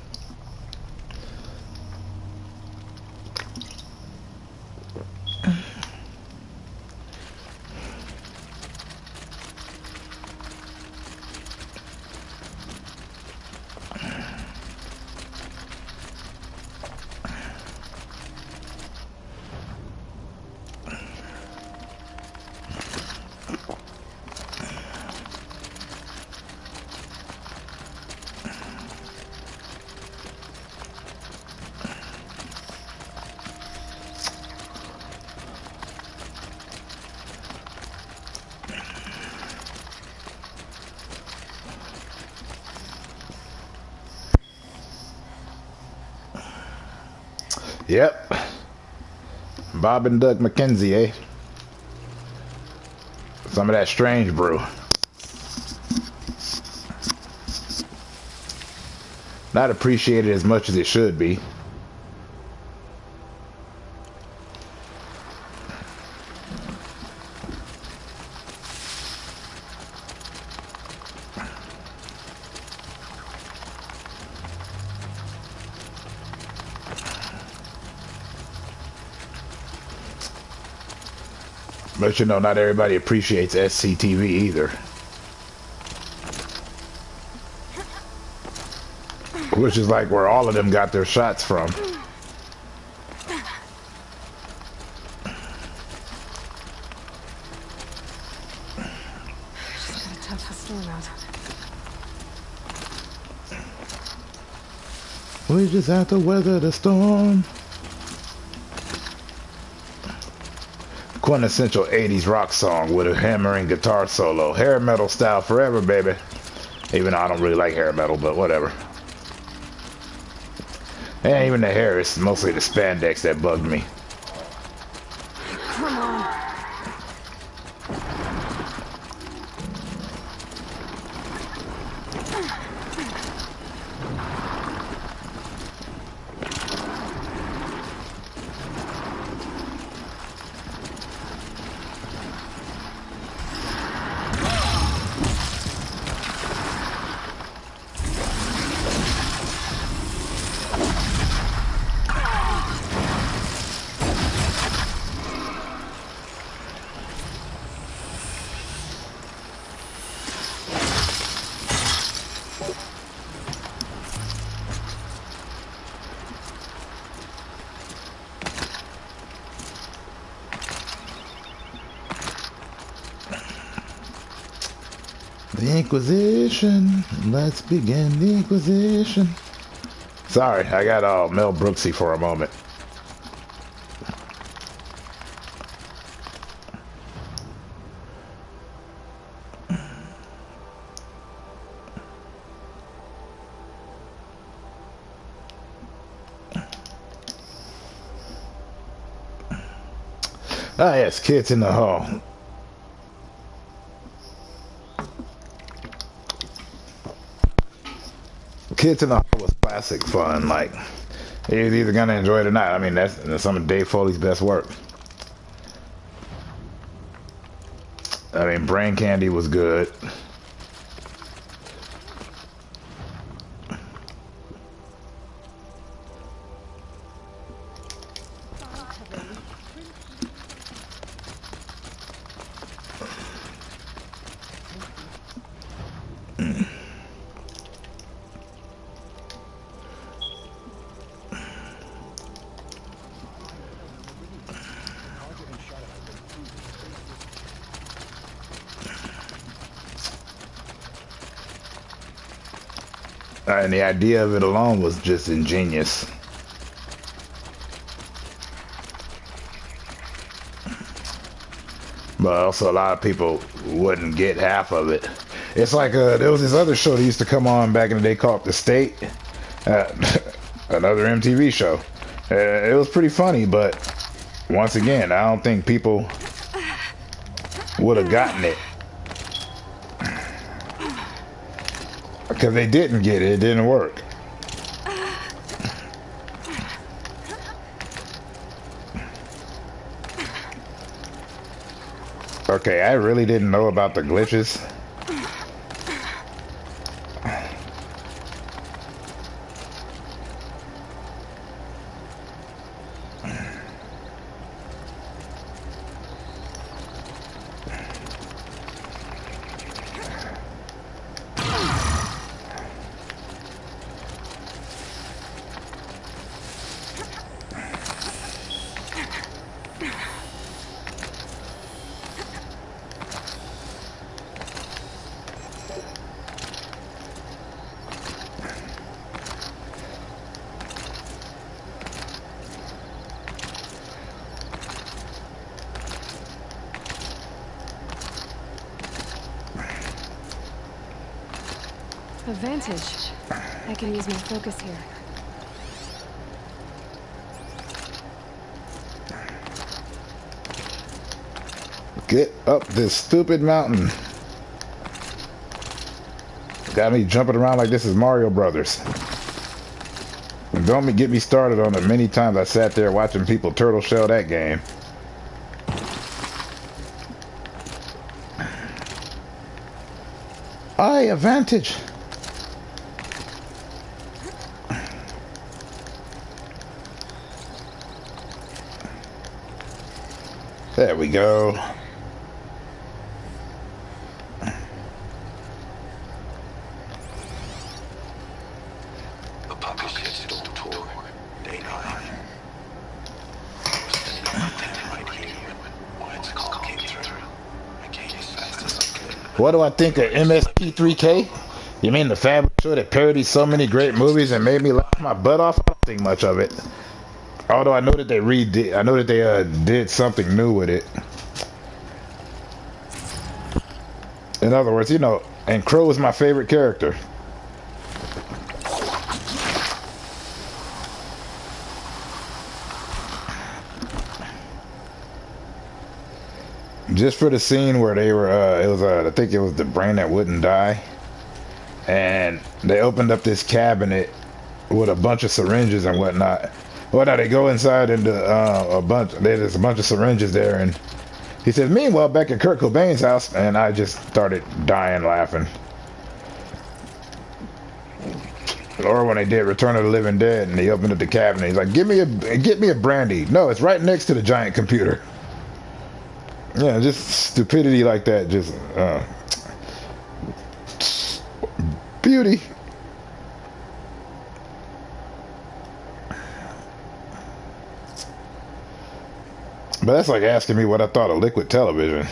Yep. Bob and Doug McKenzie, eh? Some of that strange brew. Not appreciated as much as it should be. But you know, not everybody appreciates SCTV either. Which is like where all of them got their shots from. Just gotta tough the storm out. We just have to weather the storm. Quintessential 80s rock song with a hammering guitar solo. Hair metal style forever, baby. Even though I don't really like hair metal, but whatever. And even the hair, it's mostly the spandex that bugged me. Come on. The Inquisition. Let's begin the Inquisition. Sorry, I got all Mel Brooksy for a moment. Ah, yes, Kids in the Hall. Kids in the Hall was classic fun. Like, you're either gonna enjoy it or not. I mean, that's some of Dave Foley's best work. I mean, Brain Candy was good. And the idea of it alone was just ingenious. But also a lot of people wouldn't get half of it. It's like there was this other show that used to come on back in the day called The State. Another MTV show. It was pretty funny, but once again, I don't think people would have gotten it. Because they didn't get it. It didn't work. Okay, I really didn't know about the glitches. Advantage. I can use my focus here. Get up this stupid mountain. Got me jumping around like this is Mario Brothers. And don't get me started on the many times I sat there watching people turtle shell that game. Aye, advantage. There we go. August Shitstorm Tour, Day 9. We're spending about 10 right here when Wyatt's call came through. I came as fast as I could. What do I think of MSP3K? You mean the family show that parodies so many great movies and made me laugh my butt off? I don't think much of it. Although I know that they did something new with it. In other words, you know, and Crow is my favorite character. Just for the scene where they were, I think it was the brain that wouldn't die. And they opened up this cabinet with a bunch of syringes and whatnot. Well, now they go inside into there's a bunch of syringes there, and he says, meanwhile, back at Kurt Cobain's house, and I just started dying laughing. Or when they did Return of the Living Dead, and they opened up the cabinet, he's like, get me a brandy. No, it's right next to the giant computer. Yeah, just stupidity like that, just beauty. But that's like asking me what I thought of Liquid Television.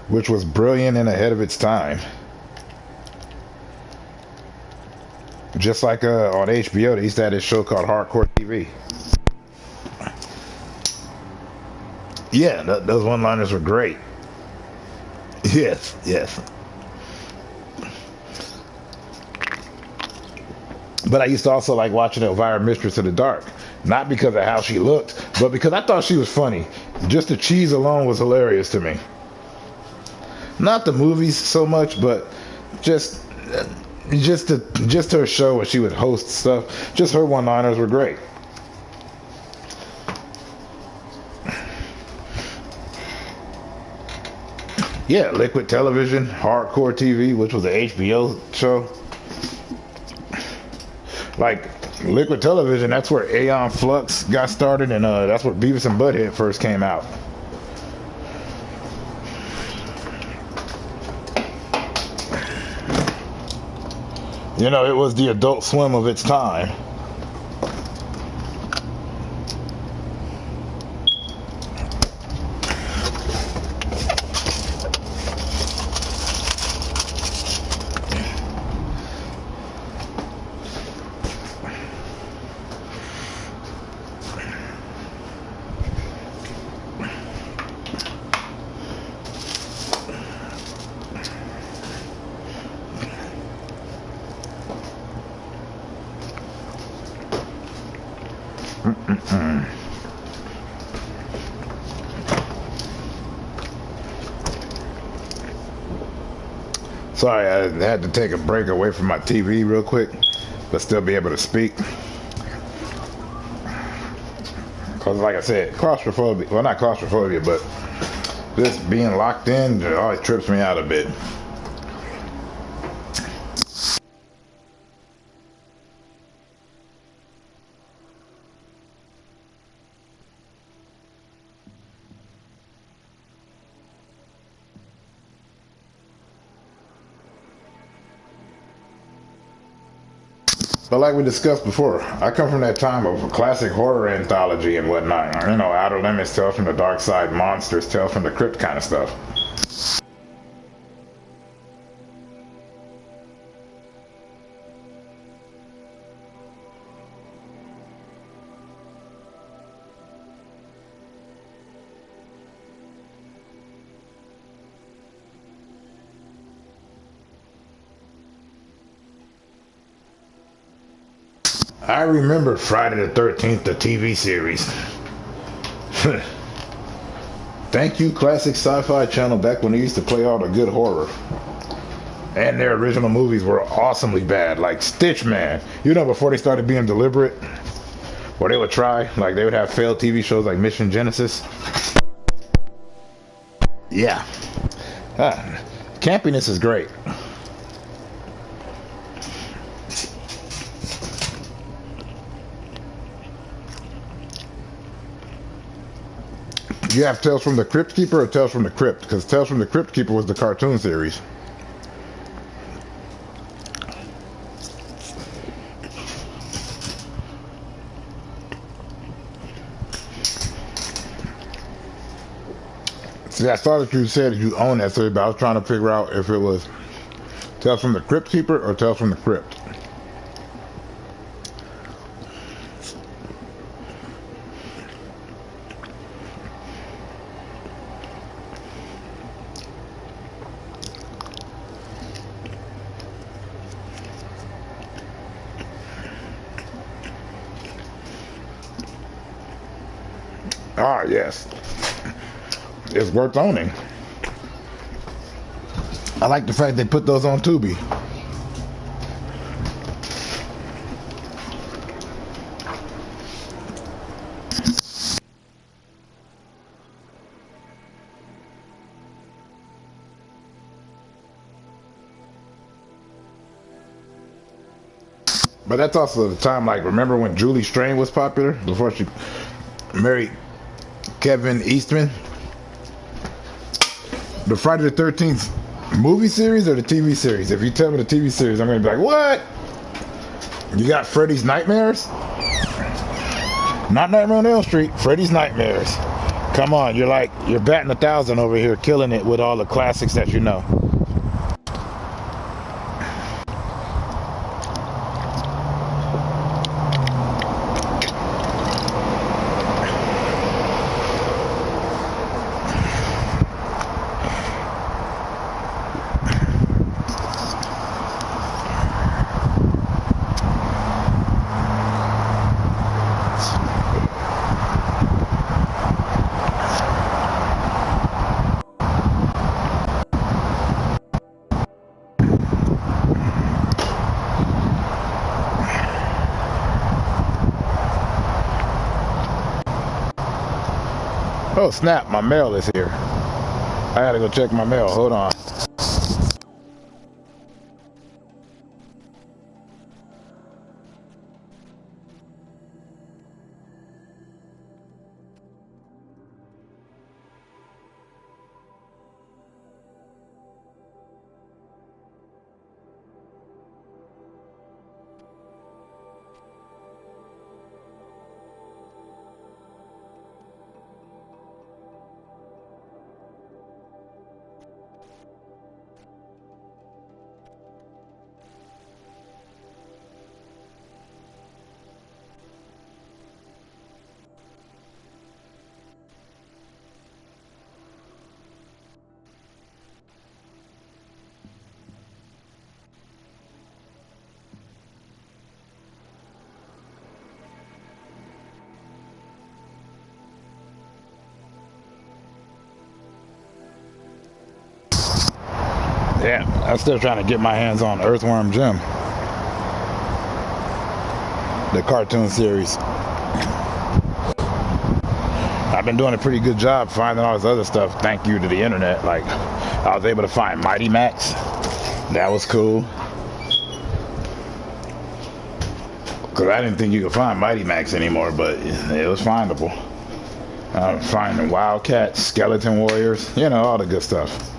Which was brilliant and ahead of its time. Just like on HBO, they used to have this show called Hardcore TV. Yeah, those one-liners were great. Yes, yes. But I used to also like watching Elvira Mistress of the Dark. Not because of how she looked, but because I thought she was funny. Just the cheese alone was hilarious to me. Not the movies so much, but just her show where she would host stuff. Just her one-liners were great. Yeah, Liquid Television, Hardcore TV, which was an HBO show. Like Liquid Television, that's where Aeon Flux got started, and that's where Beavis and Butthead first came out. You know, it was the Adult Swim of its time. Sorry, I had to take a break away from my TV real quick, but still be able to speak. Because like I said, claustrophobia, well, not claustrophobia, but just being locked in, it always trips me out a bit. But like we discussed before, I come from that time of classic horror anthology and whatnot. You know, Outer Limits, Tales from the Dark Side, Monsters, Tales from the Crypt kind of stuff. I remember Friday the 13th, the TV series. Thank you, Classic Sci-Fi Channel, back when they used to play all the good horror. And their original movies were awesomely bad, like Stitch Man. You know, before they started being deliberate, where they would try, like they would have failed TV shows like Mission Genesis. Yeah. Campiness is great. You have Tales from the Crypt Keeper or Tales from the Crypt? Because Tales from the Crypt Keeper was the cartoon series. See, I thought that you said you own that series, but I was trying to figure out if it was Tales from the Crypt Keeper or Tales from the Crypt. Ah, yes. It's worth owning. I like the fact they put those on Tubi. But that's also the time, like, remember when Julie Strain was popular? Before she married Kevin Eastman? The Friday the 13th movie series or the TV series? If you tell me the TV series, I'm going to be like, what? You got Freddy's Nightmares? Not Nightmare on Elm Street, Freddy's Nightmares. Come on, you're batting 1,000 over here, killing it with all the classics that you know. Oh snap, my mail is here. I gotta go check my mail, hold on. Yeah, I'm still trying to get my hands on Earthworm Jim, the cartoon series. I've been doing a pretty good job finding all this other stuff, thank you to the internet. Like, I was able to find Mighty Max. That was cool. Because I didn't think you could find Mighty Max anymore, but it was findable. Finding Wildcats, Skeleton Warriors, you know, all the good stuff.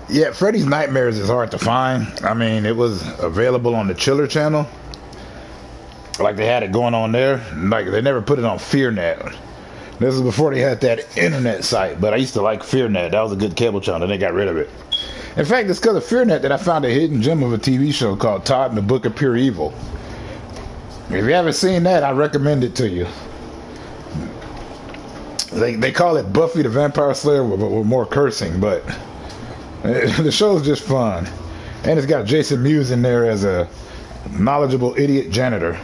Yeah, Freddy's Nightmares is hard to find. I mean, it was available on the Chiller channel. Like, they had it going on there. Like, they never put it on FearNet. This is before they had that internet site. But I used to like FearNet. That was a good cable channel. They got rid of it. In fact, it's because of FearNet that I found a hidden gem of a TV show called Todd and the Book of Pure Evil. If you haven't seen that, I recommend it to you. They call it Buffy the Vampire Slayer with more cursing, but the show's just fun. And it's got Jason Mewes in there as a knowledgeable idiot janitor.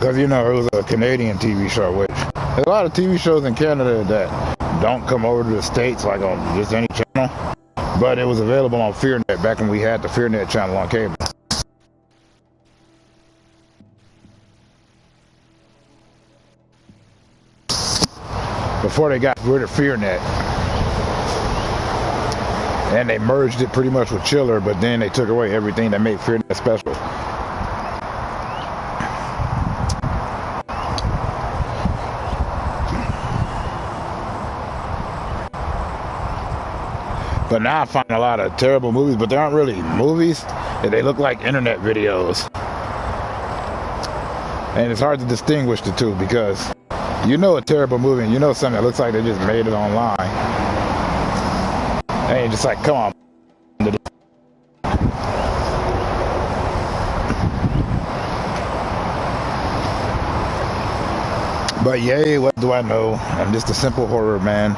Because, you know, it was a Canadian TV show, which there's a lot of TV shows in Canada that don't come over to the States, like on just any channel. But it was available on FearNet back when we had the FearNet channel on cable. Before they got rid of FearNet. And they merged it pretty much with Chiller, but then they took away everything that made FearNet special. But now I find a lot of terrible movies, but they aren't really movies. They look like internet videos. And it's hard to distinguish the two because you know a terrible movie and you know something that looks like they just made it online. And you're just like, come on. But yay, what do I know? I'm just a simple horror man.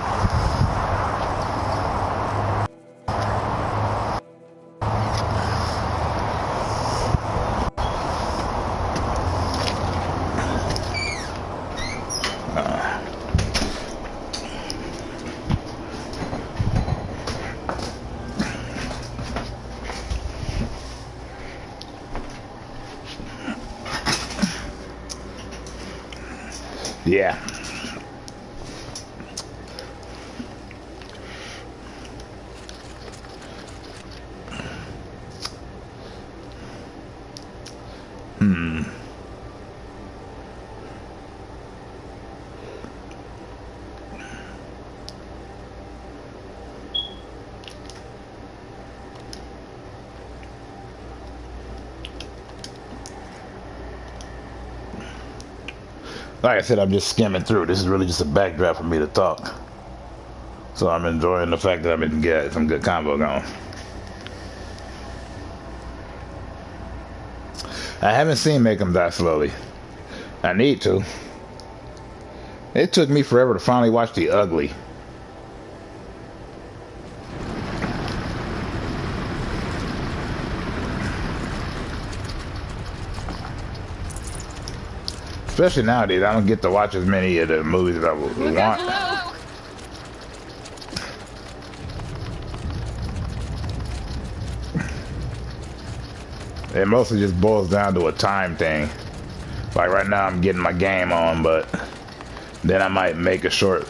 Yeah. Like I said, I'm just skimming through. This is really just a backdrop for me to talk. So I'm enjoying the fact that I've been getting some good combo going. I haven't seen Make 'Em Die Slowly. I need to. It took me forever to finally watch The Ugly. Especially nowadays, I don't get to watch as many of the movies that I would want. It mostly just boils down to a time thing. Like right now, I'm getting my game on, but then I might make a short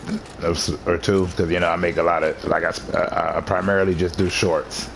or two because you know I make a lot of like I primarily just do shorts.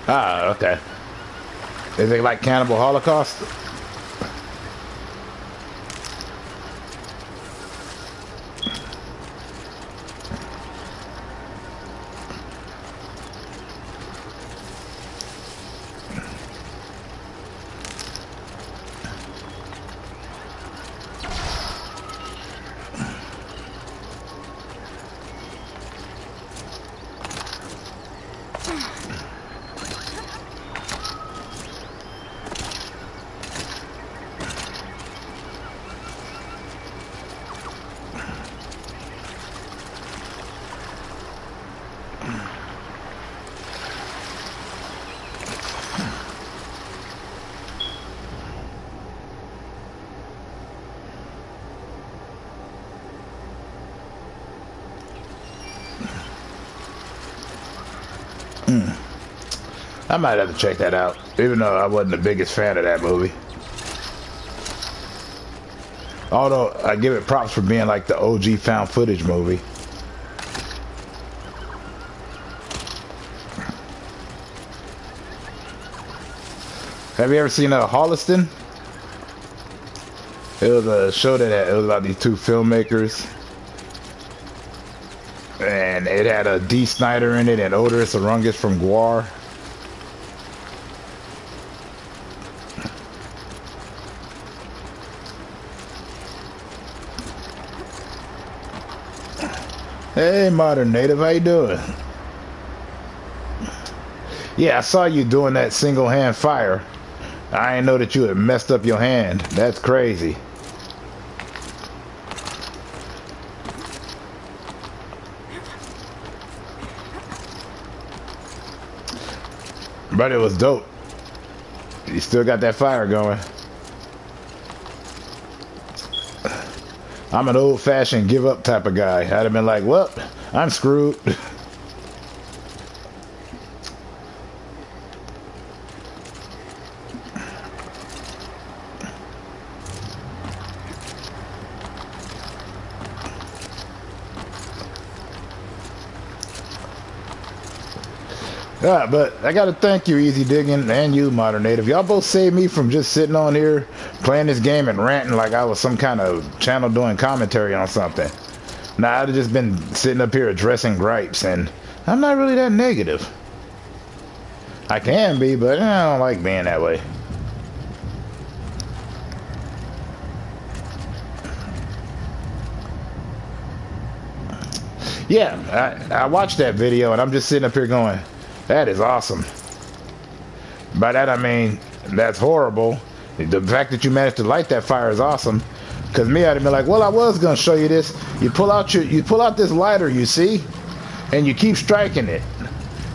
Ah, okay. Is it like Cannibal Holocaust? I might have to check that out, even though I wasn't the biggest fan of that movie. Although I give it props for being like the OG found footage movie. Have you ever seen Holliston? It was a show that it was about these two filmmakers, and it had a D. Snyder in it and Otis Arungus from Guar. Hey, Modern Native, how you doing? Yeah, I saw you doing that single hand fire. I didn't know that you had messed up your hand. That's crazy. But it was dope. You still got that fire going. I'm an old-fashioned give-up type of guy. I'd have been like, well, I'm screwed. But I gotta thank you, Easy Digging, and you, Modern Native. Y'all both saved me from just sitting on here playing this game and ranting like I was some kind of channel doing commentary on something. Now, I'd have just been sitting up here addressing gripes, and I'm not really that negative. I can be, but I don't like being that way. Yeah, I watched that video, and I'm just sitting up here going, that is awesome. By that I mean, that's horrible. The fact that you managed to light that fire is awesome. Cause me, I'd have been like, well, I was gonna show you this. You pull out this lighter, you see, and you keep striking it.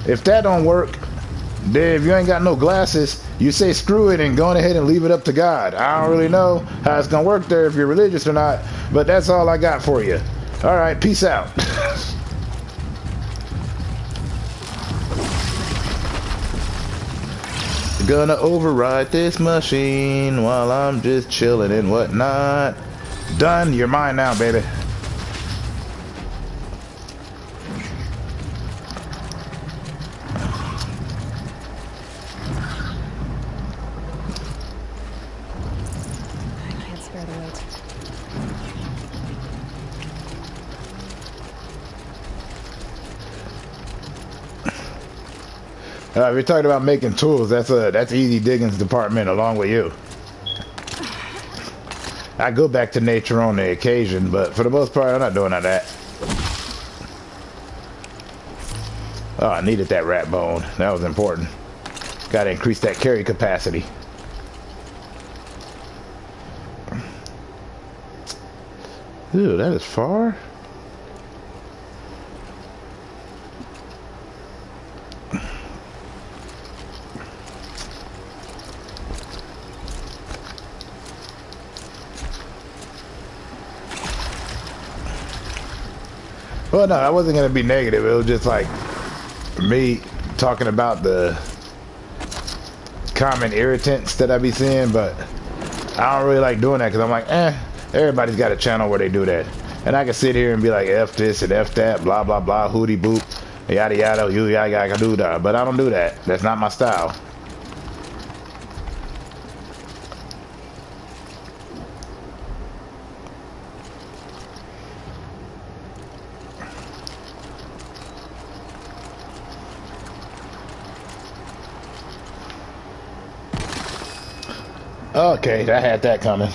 If that don't work, then if you ain't got no glasses, you say screw it and go ahead and leave it up to God. I don't really know how it's gonna work there if you're religious or not, but that's all I got for you. All right, peace out. Gonna override this machine while I'm just chilling and whatnot. Done. You're mine now, baby. I can't spare the weight. If you're talking about making tools, that's Easy Digging's department along with you. I go back to nature on the occasion, but for the most part, I'm not doing all that. Oh, I needed that rat bone. That was important. Got to increase that carry capacity. Ooh, that is far. Well, no, I wasn't going to be negative. It was just like me talking about the common irritants that I be seeing, but I don't really like doing that because I'm like, everybody's got a channel where they do that. And I can sit here and be like, F this and F that, blah, blah, blah, hootie boop, yada, yada, you, yada, yada, do that. But I don't do that. That's not my style. Okay, I had that coming.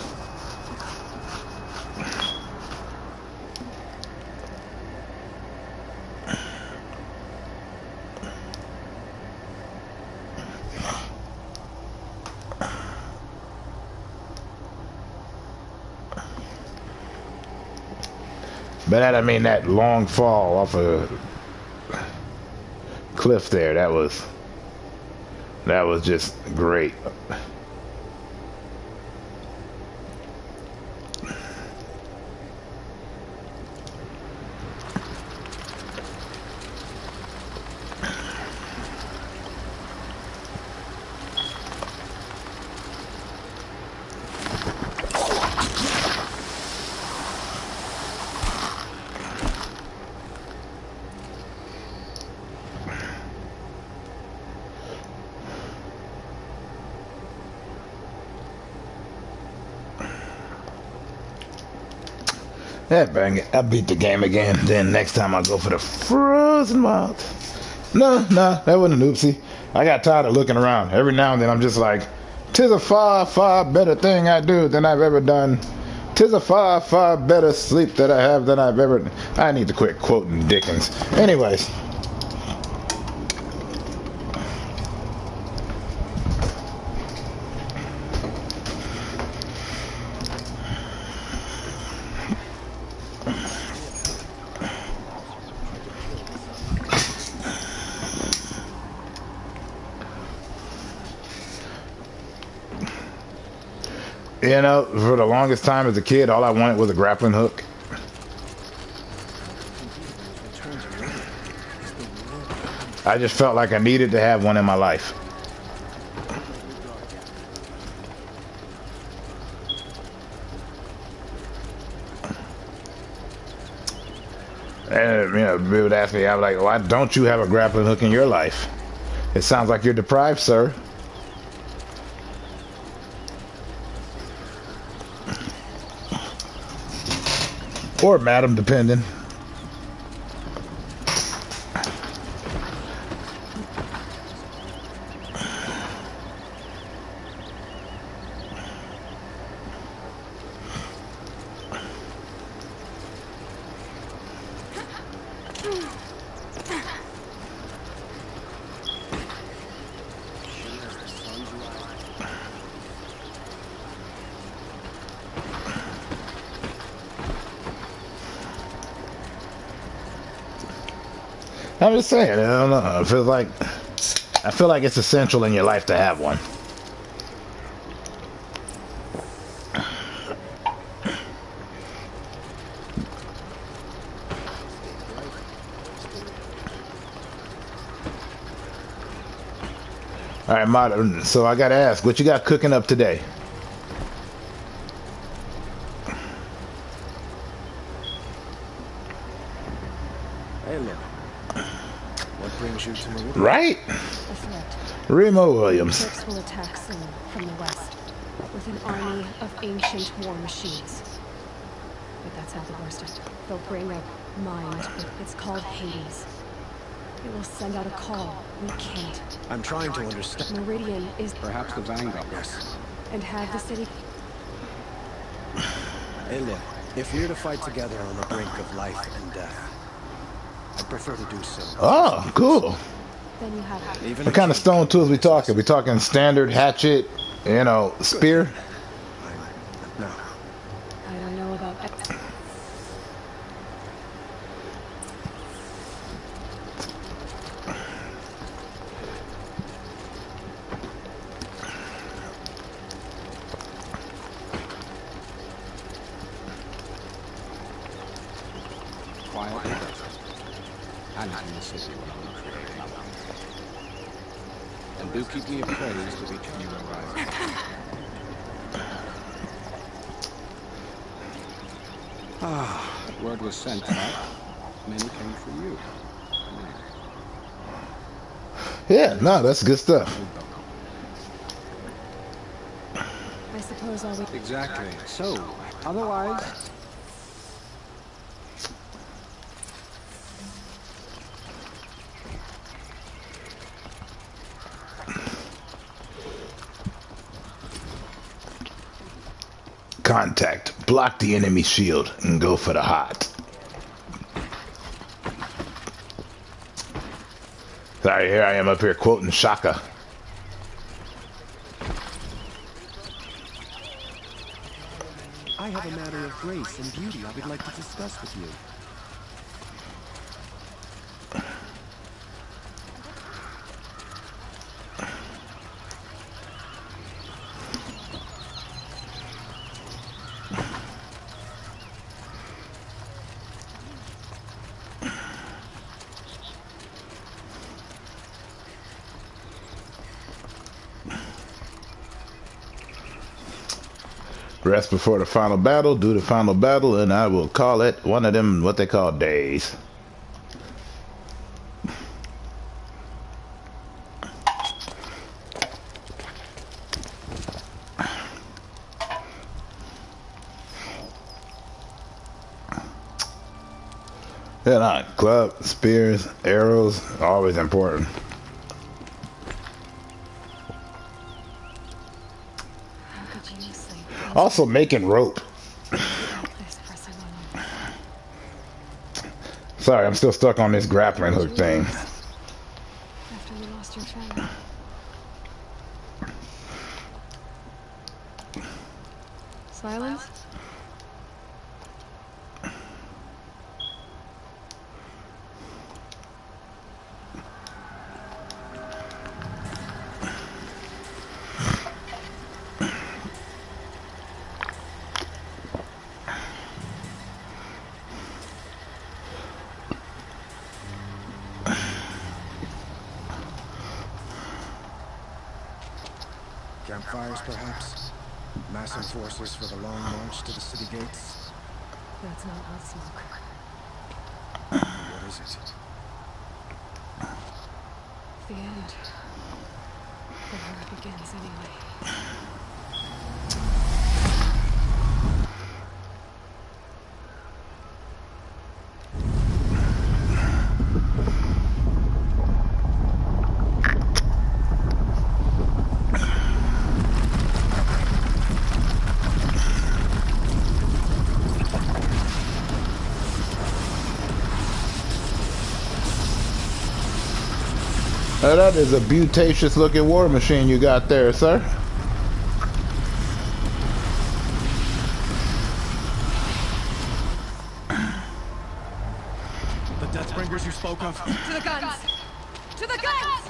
But that, I mean, that long fall off a cliff there, that was just great. Yeah, bang it. I beat the game again. Then next time I go for the frozen wild. No, that wasn't an oopsie. I got tired of looking around. Every now and then I'm just like, 'tis a far, far better thing I do than I've ever done. 'Tis a far, far better sleep that I have than I've ever... I need to quit quoting Dickens. Anyways. You know, for the longest time as a kid, all I wanted was a grappling hook. I just felt like I needed to have one in my life. And, you know, people would ask me, I'm like, why don't you have a grappling hook in your life? It sounds like you're deprived, sir. Or madam, depending. I'm just saying, I don't know. I feel like it's essential in your life to have one. All right, modern. So I gotta ask, what you got cooking up today? Hey, look. What brings you to me? Right? A threat. Remo Williams. Turks will attack soon from the west with an army of ancient war machines. But that's not the worst of it. They'll bring a mind. It's called Hades. It will send out a call. We can't. I'm trying to understand. Meridian is Perhaps the Vanguard. Yes. and have the city. Hey, look. If we're to fight together on the brink of life and death, I'd prefer to do so. Oh, cool. Then you have it. Even What kind of stone tools we talking? We talking standard hatchet, you know, spear? No. I don't know about. Quiet and in the city when I'm creating. And do keep me appraised of each new arrival. Word was sent that many came for you. Yeah, no, that's good stuff. I suppose I'll wait. Exactly. So, otherwise, Contact. Block the enemy shield and go for the hot. Sorry, here I am up here quoting Shaka. I have a matter of grace and beauty I would like to discuss with you. Rest before the final battle, do the final battle, and I will call it one of them, what they call days. Yeah, not club, spears, arrows, always important. How could you sleep? Also making rope. This pressing on you. Sorry, I'm still stuck on this grappling hook thing. After you lost your family. Silence? Campfires, perhaps? Massing forces for the long march to the city gates? That's not hot smoke. What is it? The end. But where it begins anyway. Now that is a butacious looking war machine you got there, sir. The Deathbringers you spoke of? To the guns! To the guns!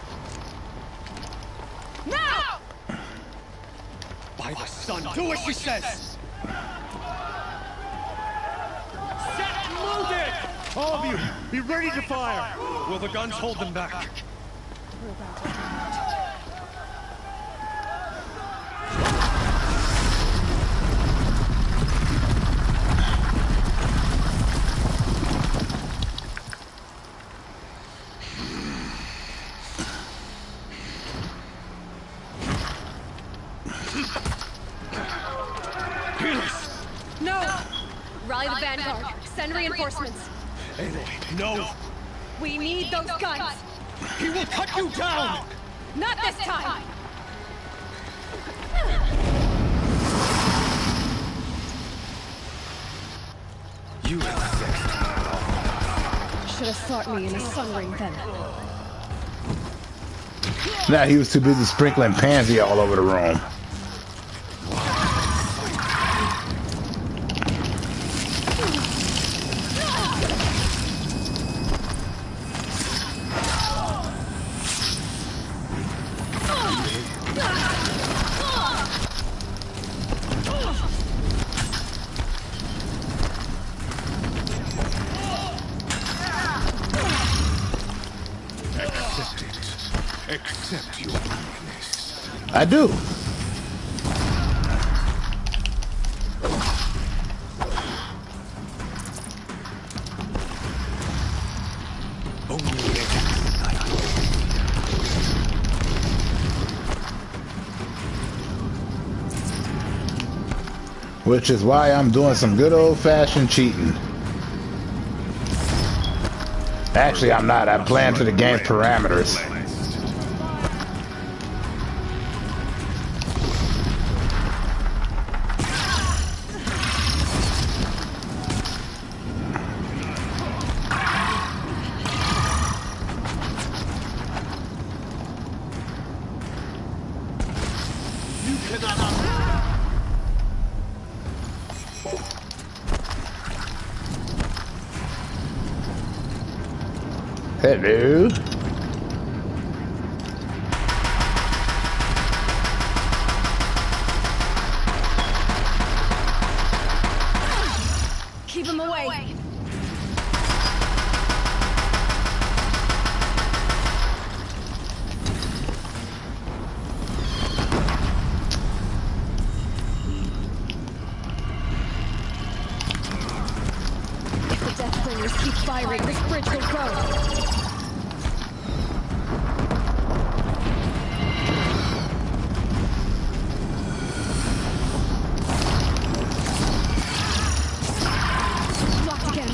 Now! By the sun, do what she says! Set and loaded! All of you, be ready to fire! Will the guns hold them back? We're about to find out. No! Rally the vanguard. Send reinforcements. Aloy, no! We need those guns! He will cut you down! Not this time! You have Should have fought me in a sun ring then. Nah, he was too busy sprinkling pansy all over the room. Accept your weakness. I do. Which is why I'm doing some good old-fashioned cheating. Actually, I'm not. I'm playing to the game's parameters. Hello. Keep him away! If the Deathbringers keep firing, this bridge will go. Locked again.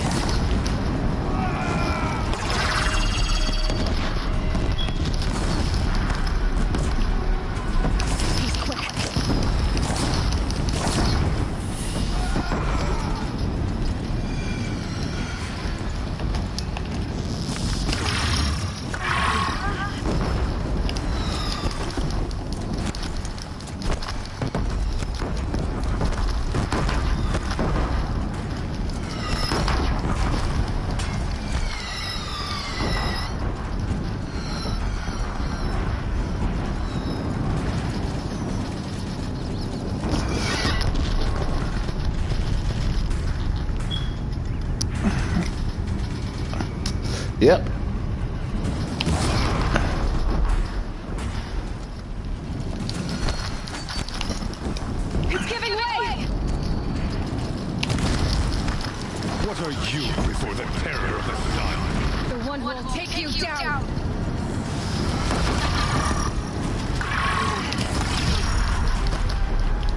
Yep. It's giving way! What are you before the terror of the sun? The one who will take you down!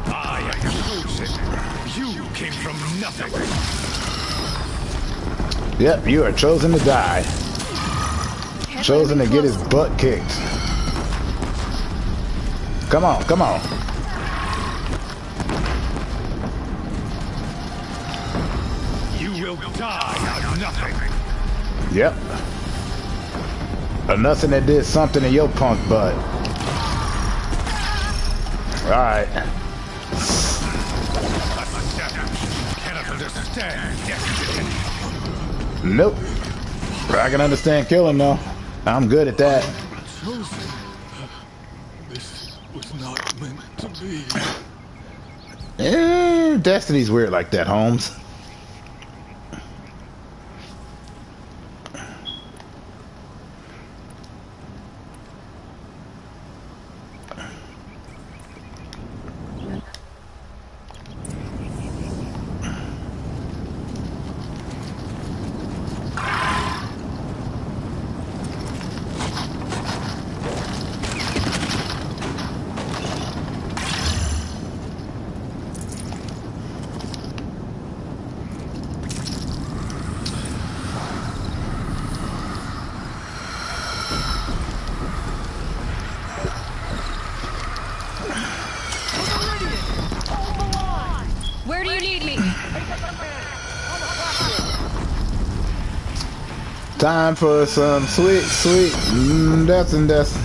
I am chosen. You came from nothing. Yep, you are chosen to die. Chosen to get his butt kicked. Come on, come on. You will die out of nothing. Yep. A nothing that did something in your punk butt. Alright. Cannot understand destiny. Nope. I can understand killing though. I'm good at that. Chosen. This was not meant to be. Destiny's weird like that, Holmes. Where do you need me? Time for some sweet, sweet death and death.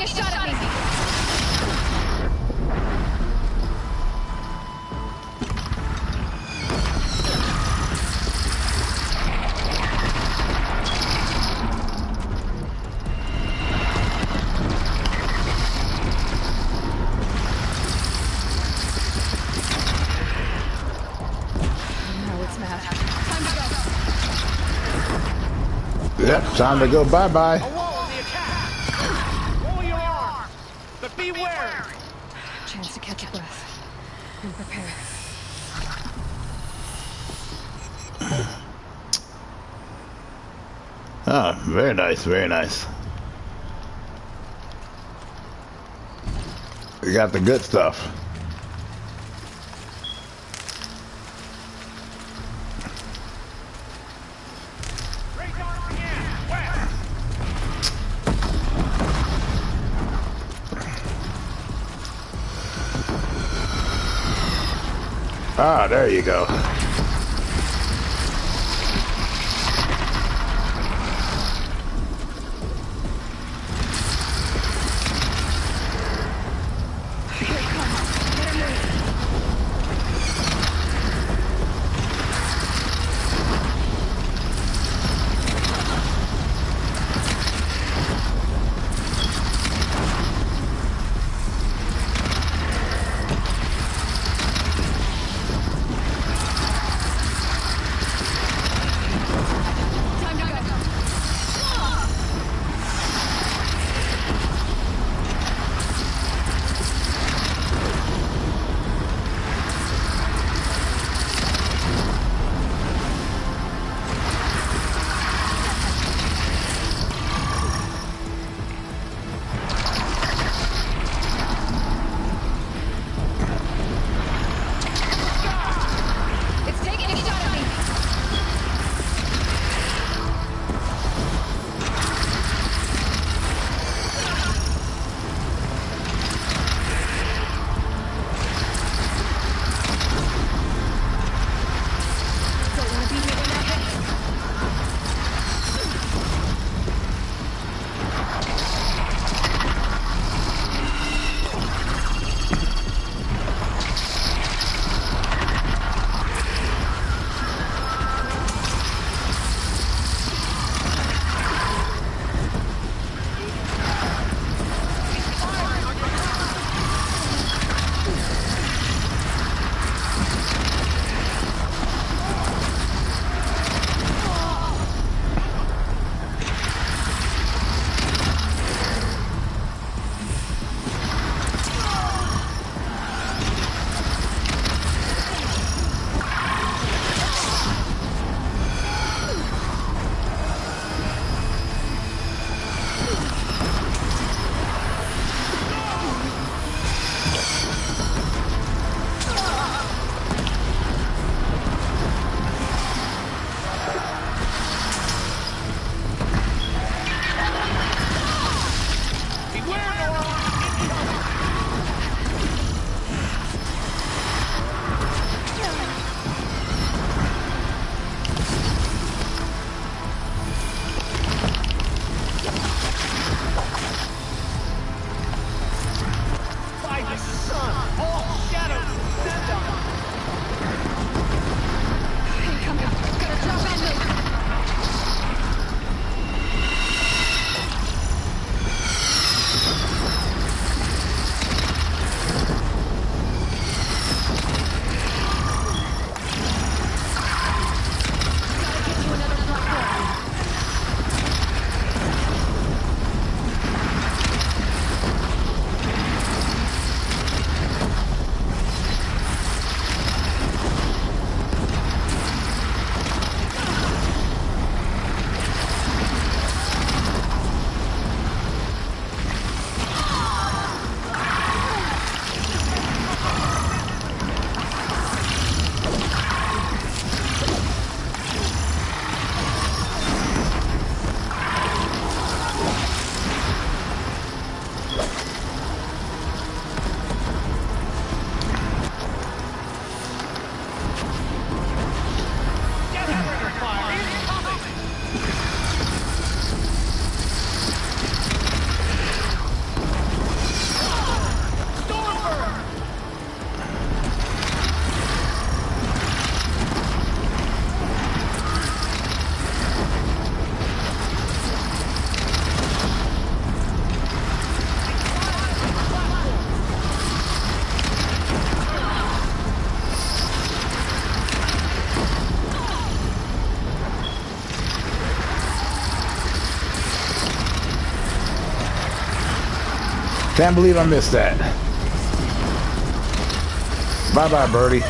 a shot at me! Yep, time to go bye-bye. A wall on the attack! Roll your arm! But be wary! Chance to catch a breath and prepare. Oh, very nice, very nice. We got the good stuff. Ah, there you go. Can't believe I missed that. Bye-bye, birdie.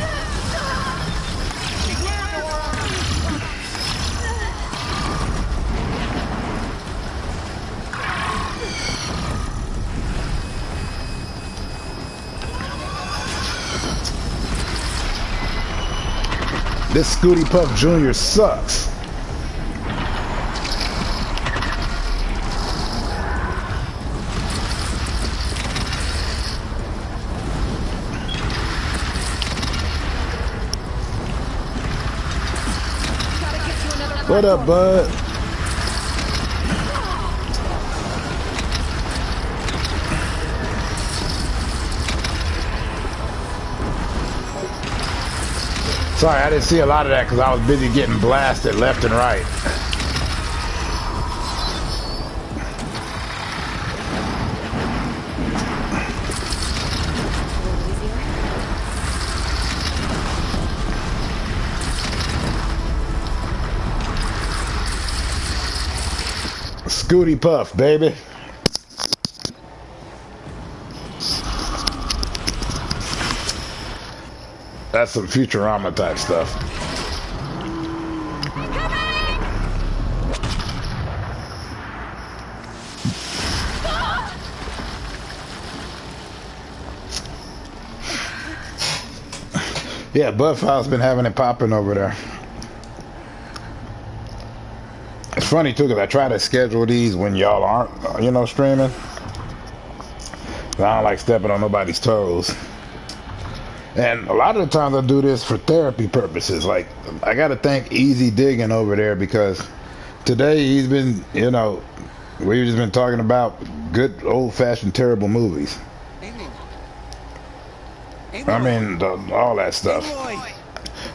This Scooty Puff Jr. sucks. What up, bud? Sorry, I didn't see a lot of that because I was busy getting blasted left and right. Scooty Puff, baby. That's some Futurama type stuff. Yeah, Budfile's been having it popping over there. It's funny too, because I try to schedule these when y'all aren't, you know, streaming. I don't like stepping on nobody's toes. And a lot of the times I do this for therapy purposes. Like, I got to thank Easy Digging over there, because today he's been, you know, we've just been talking about good old-fashioned terrible movies. I mean, all that stuff.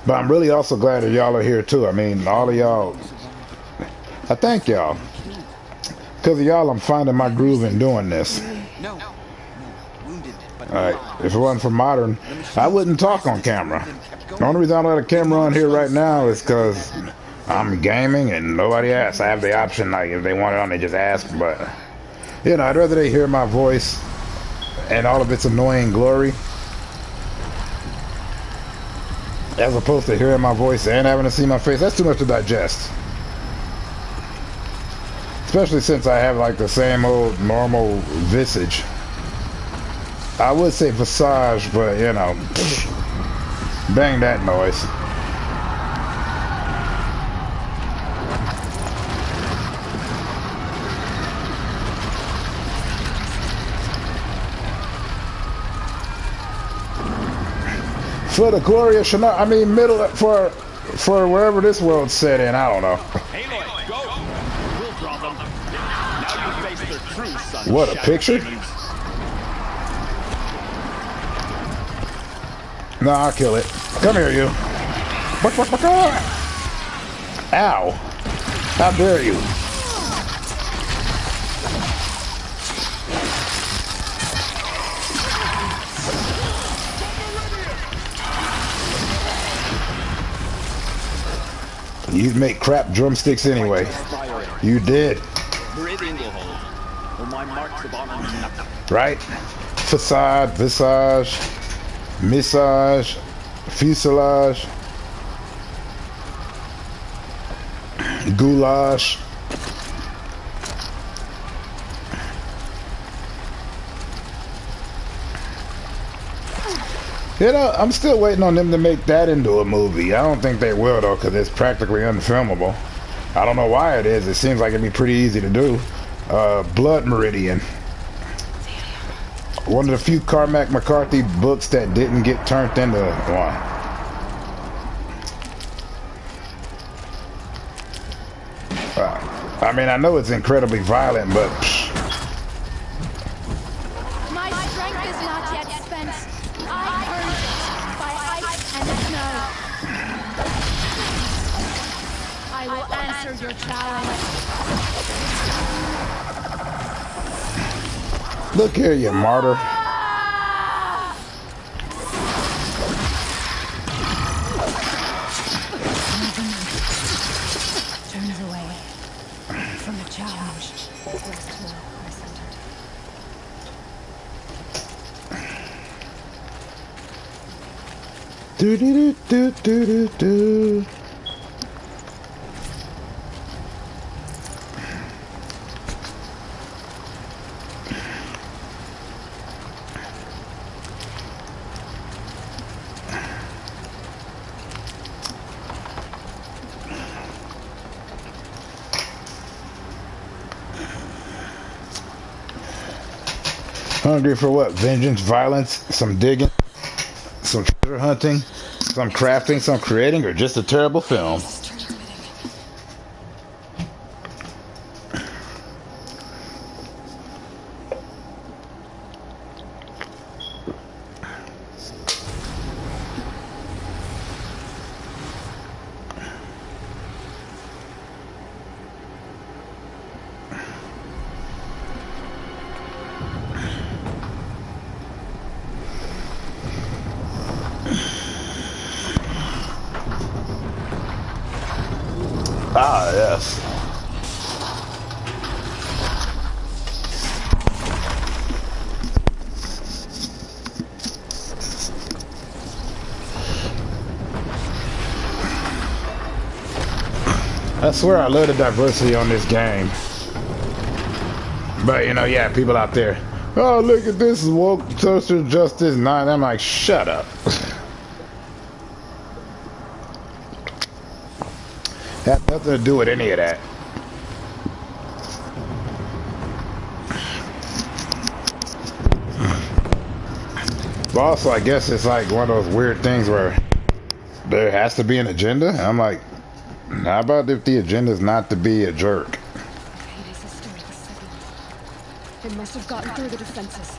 But I'm really also glad that y'all are here too. I mean, all of y'all, I thank y'all. Because of y'all, I'm finding my groove in doing this. Alright, if it wasn't for modern, I wouldn't talk on camera. The only reason I don't have a camera on here right now is because I'm gaming and nobody asks. I have the option, like, if they want it on, they just ask. But, you know, I'd rather they hear my voice and all of its annoying glory, as opposed to hearing my voice and having to see my face. That's too much to digest. Especially since I have, like, the same old normal visage. I would say visage, but, you know, bang that noise. For the glorious Chanel, I mean, middle, for wherever this world's set in, I don't know. What a picture. No, I'll kill it. Come here, you. Ow. How dare you? You make crap drumsticks anyway. You did. Right? Facade, visage, massage, fuselage, goulash. You know, I'm still waiting on them to make that into a movie. I don't think they will, though, because it's practically unfilmable. I don't know why it is. It seems like it'd be pretty easy to do. Blood Meridian. One of the few Cormac McCarthy books that didn't get turned into one. I mean, I know it's incredibly violent, but... My strength is not yet spent. I earned it by ice and snow. I will answer your challenge. Look here, you martyr. Turns away from the challenge. Do do do do do do. Hungry for what? Vengeance, violence, some digging, some treasure hunting, some crafting, some creating, or just a terrible film? Ah, yes. I swear I love the diversity on this game. But, you know, yeah, people out there, oh, look at this woke social justice 9. I'm like, shut up. Has nothing to do with any of that. But also, I guess it's like one of those weird things where there has to be an agenda. I'm like, how about if the agenda is not to be a jerk? They must have gotten through the defenses.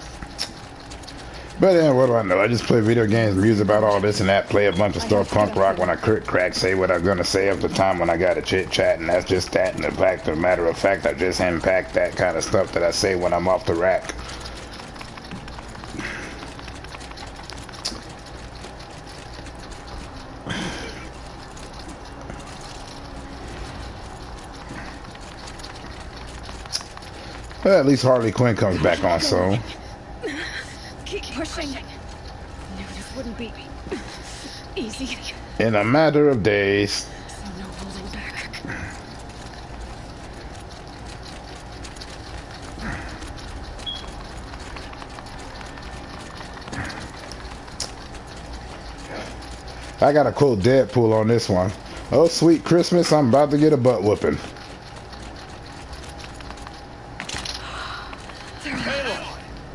But then, what do I know? I just play video games, muse about all this and that, play a bunch of stuff, punk rock when I crack, say what I'm gonna say at the time when I gotta chit chat, and that's just that. And the fact of the matter of fact, I just impact that kind of stuff that I say when I'm off the rack. Well, at least Harley Quinn comes back on soon. Keep pushing. Knew this wouldn't be easy. In a matter of days. So no holding back. I got to quote Deadpool on this one. Oh, sweet Christmas, I'm about to get a butt whooping.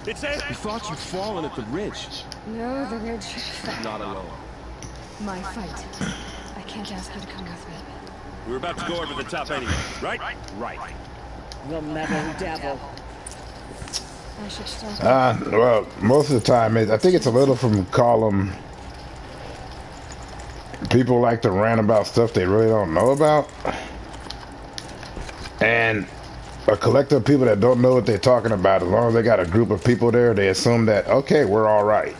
It's a... You thought you'd fallen at the ridge. No, the ridge. Not alone. My fight. I can't ask you to come with me. We were about to go over the top anyway, right? Right. The metal devil. I should stop. Well, most of the time, I think it's a little from column. People like to rant about stuff they really don't know about. And a collective of people that don't know what they're talking about, as long as they got a group of people there, they assume that, okay, we're all right.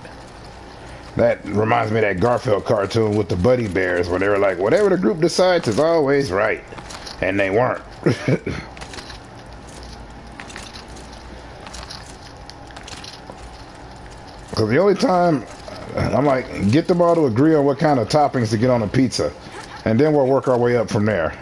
That reminds me of that Garfield cartoon with the Buddy Bears, where they were like, whatever the group decides is always right. And they weren't. Because the only time, I'm like, get them all to agree on what kind of toppings to get on a pizza. And then we'll work our way up from there.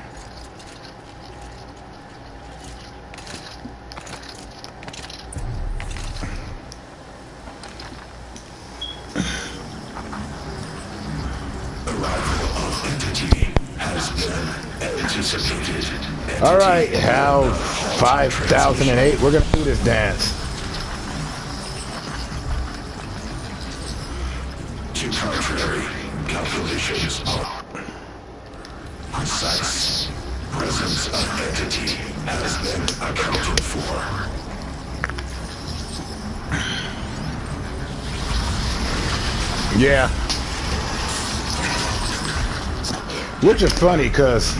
All right, how 5008, we're gonna do this dance. To contrary calculations are precise. Presence of entity has been accounted for. Yeah. Which is funny, because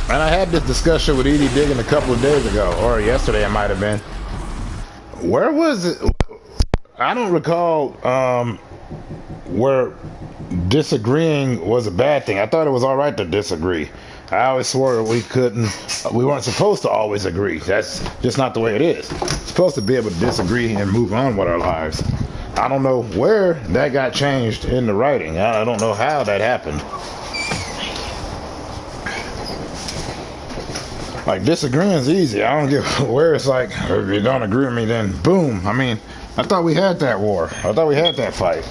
and I had this discussion with Edie Diggin a couple of days ago, or yesterday it might have been. Where was it? I don't recall where disagreeing was a bad thing. I thought it was all right to disagree. I always swore we weren't supposed to always agree. That's just not the way it is. We're supposed to be able to disagree and move on with our lives. I don't know where that got changed in the writing. I don't know how that happened. Like, disagreeing is easy. I don't get where it's like, if you don't agree with me, then boom. I mean, I thought we had that war. I thought we had that fight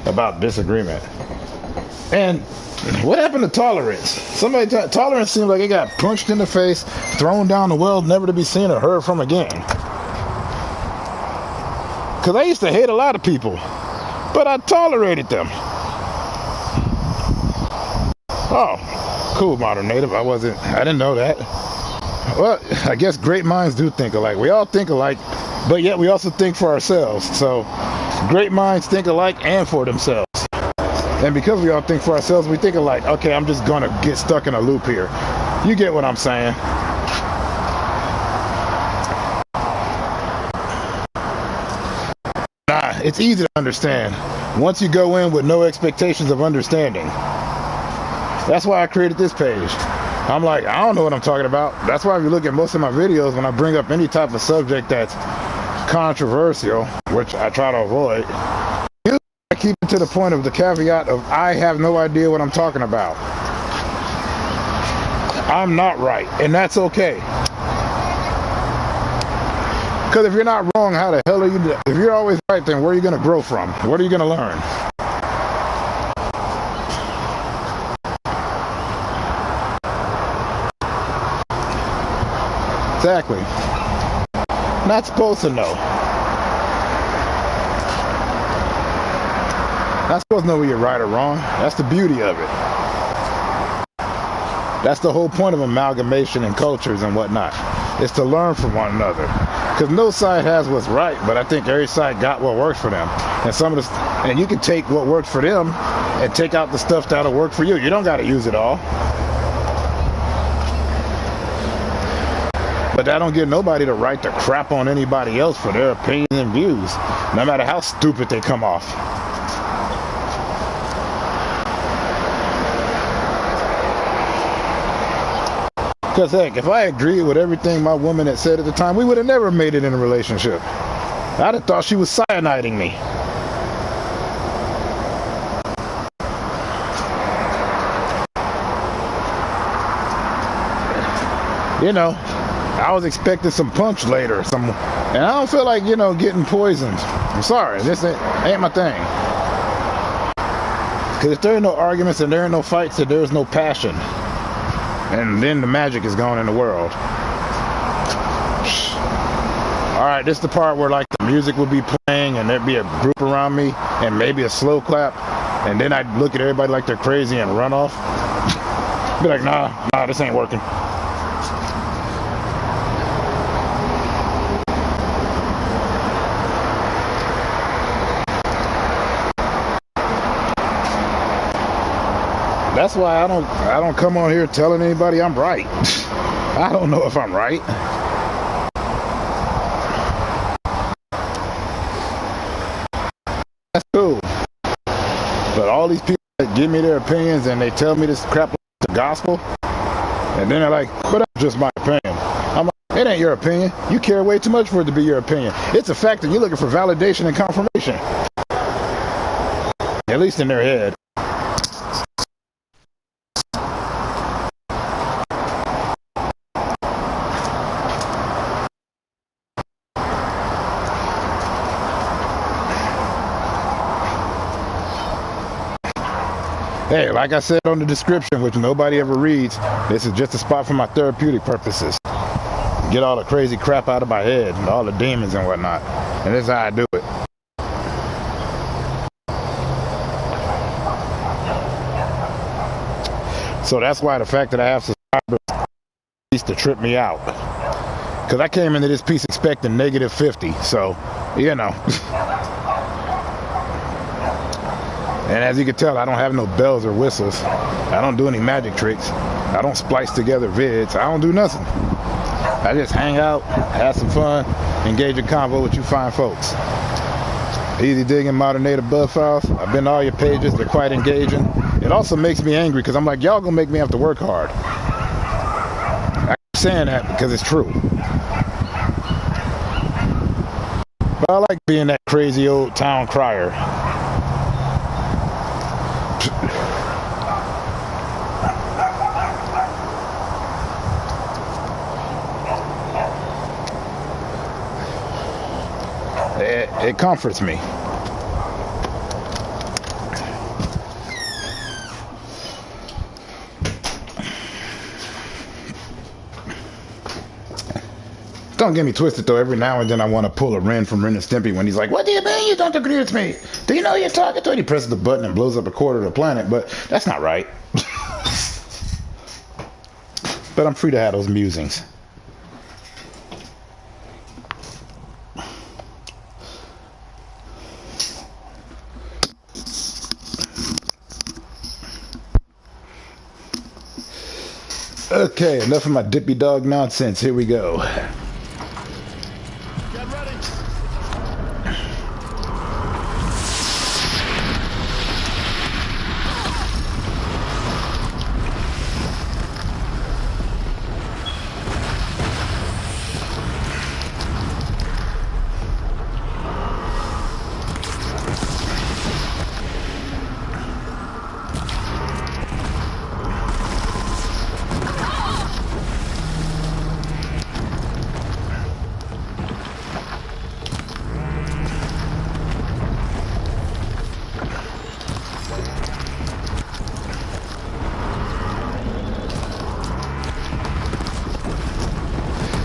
about disagreement. And what happened to tolerance? Tolerance seems like it got punched in the face, thrown down the well, never to be seen or heard from again. Because I used to hate a lot of people, but I tolerated them. Oh, cool, modern native. I didn't know that. Well, I guess great minds do think alike. We all think alike, but yet we also think for ourselves. So great minds think alike and for themselves. And because we all think for ourselves, we think alike. Okay, I'm just gonna get stuck in a loop here. You get what I'm saying? Nah, it's easy to understand once you go in with no expectations of understanding. That's why I created this page. I'm like, I don't know what I'm talking about. That's why if you look at most of my videos, when I bring up any type of subject that's controversial, which I try to avoid, I keep it to the point of the caveat of I have no idea what I'm talking about. I'm not right, and that's okay. Because if you're not wrong, how the hell are you? If you're always right, then where are you going to grow from? What are you going to learn? Exactly. Not supposed to know. Not supposed to know whether you're right or wrong. That's the beauty of it. That's the whole point of amalgamation and cultures and whatnot. It's to learn from one another. Because no side has what's right, but I think every side got what works for them. And you can take what works for them and take out the stuff that'll work for you. You don't got to use it all. But that don't give nobody the right to crap on anybody else for their opinions and views, no matter how stupid they come off. Because heck, if I agreed with everything my woman had said at the time, we would have never made it in a relationship. I'd have thought she was cyaniding me. You know, I was expecting some punch later, and I don't feel like, getting poisoned. I'm sorry, this ain't my thing. Because if there ain't no arguments and there ain't no fights, then there's no passion. And then the magic is gone in the world. Alright, this is the part where like the music would be playing and there'd be a group around me and maybe a slow clap. And then I'd look at everybody like they're crazy and run off. Be like, nah, this ain't working. That's why I don't come on here telling anybody I'm right. I don't know if I'm right. That's cool. But all these people that give me their opinions and they tell me this crap like the gospel, and then they're like, but that's just my opinion. I'm like, it ain't your opinion. You care way too much for it to be your opinion. It's a fact that you're looking for validation and confirmation. At least in their head. Hey, like I said on the description, which nobody ever reads, this is just a spot for my therapeutic purposes. Get all the crazy crap out of my head and all the demons and whatnot. And this is how I do it. So that's why the fact that I have subscribers used to trip me out. Because I came into this piece expecting negative 50. So, And as you can tell, I don't have no bells or whistles. I don't do any magic tricks. I don't splice together vids. I don't do nothing. I just hang out, have some fun, engage in convo with you fine folks. Easy digging, modern native bud files. I've been to all your pages. They're quite engaging. It also makes me angry because I'm like, y'all gonna make me have to work hard. saying that because it's true. But I like being that crazy old town crier. It comforts me. Don't get me twisted though, every now and then I want to pull a Ren from Ren and Stimpy when he's like, what do you mean you don't agree with me? Do you know you're talking to? And he presses the button and blows up a quarter of the planet, but that's not right. But I'm free to have those musings. Okay, enough of my dippy dog nonsense. Here we go. Get ready.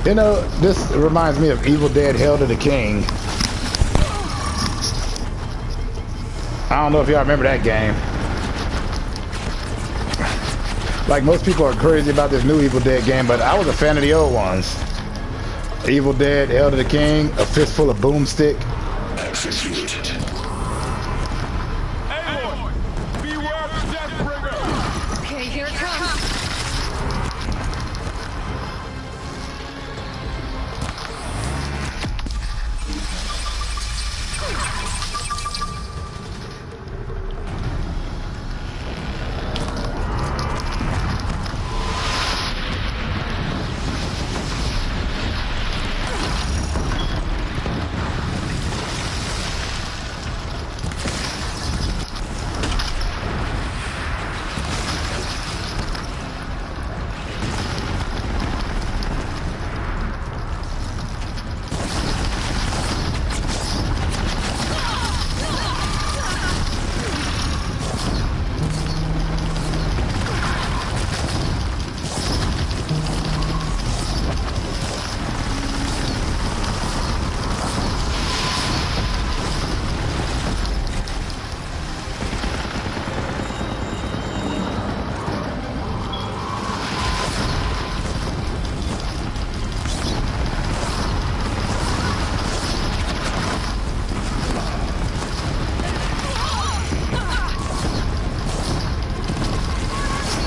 You know, this reminds me of Evil Dead Hell to the King. I don't know if y'all remember that game. Like, most people are crazy about this new Evil Dead game, but I was a fan of the old ones. Evil Dead, Hell to the King, A Fistful of Boomstick. Executed. Aloy, beware of the Deathbringer. Okay, here it comes.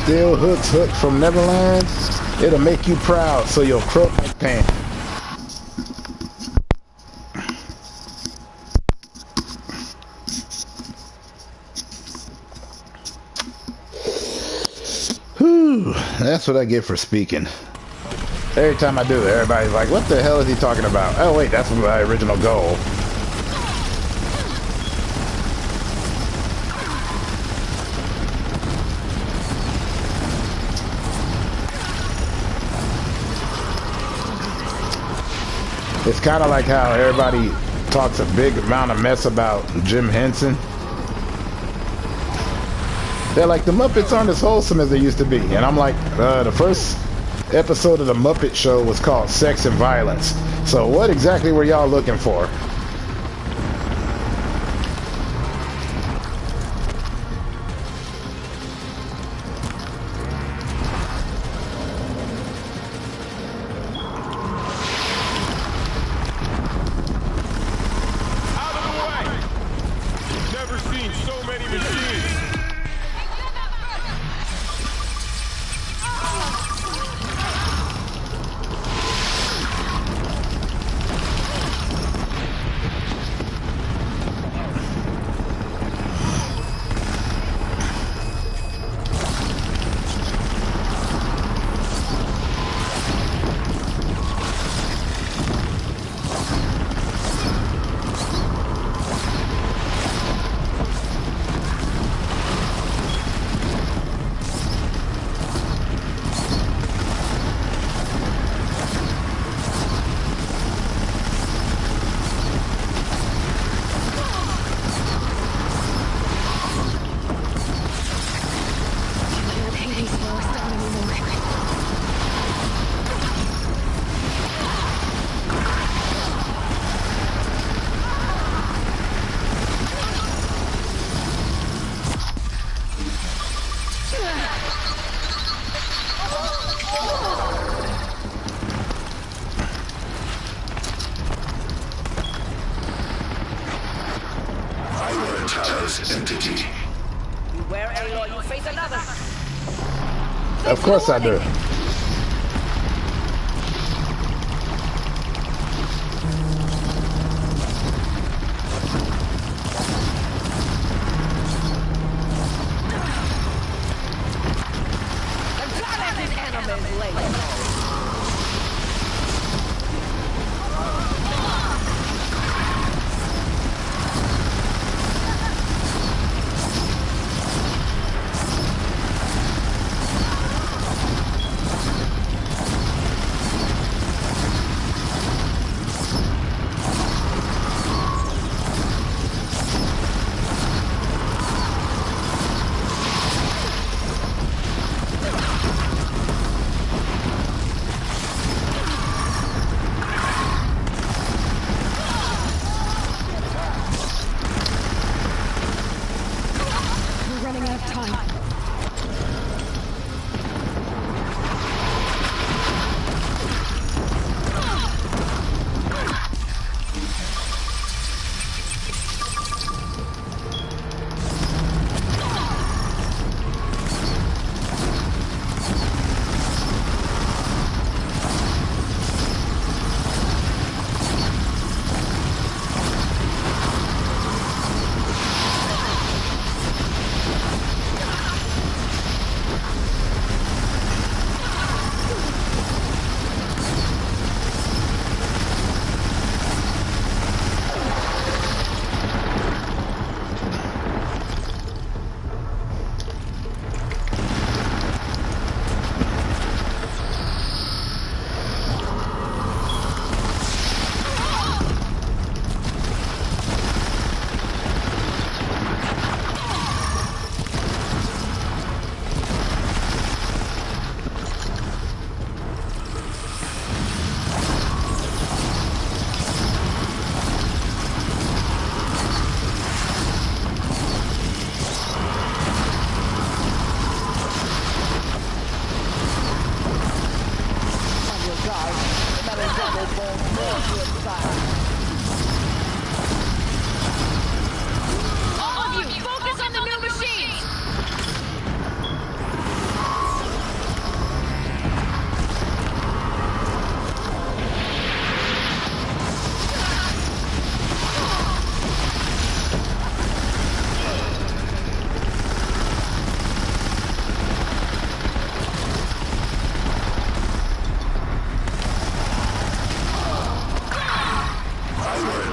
Still hooks hook from Neverland. It'll make you proud, so you'll croak like pain. Whew, that's what I get for speaking. Every time I do it, everybody's like, what the hell is he talking about? Oh wait, that's my original goal. It's kind of like how everybody talks a big amount of mess about Jim Henson. They're like, the Muppets aren't as wholesome as they used to be. And I'm like, the first episode of the Muppet Show was called Sex and Violence. So what exactly were y'all looking for? Towers entity. Beware, Aloy, you face another. Of course I do.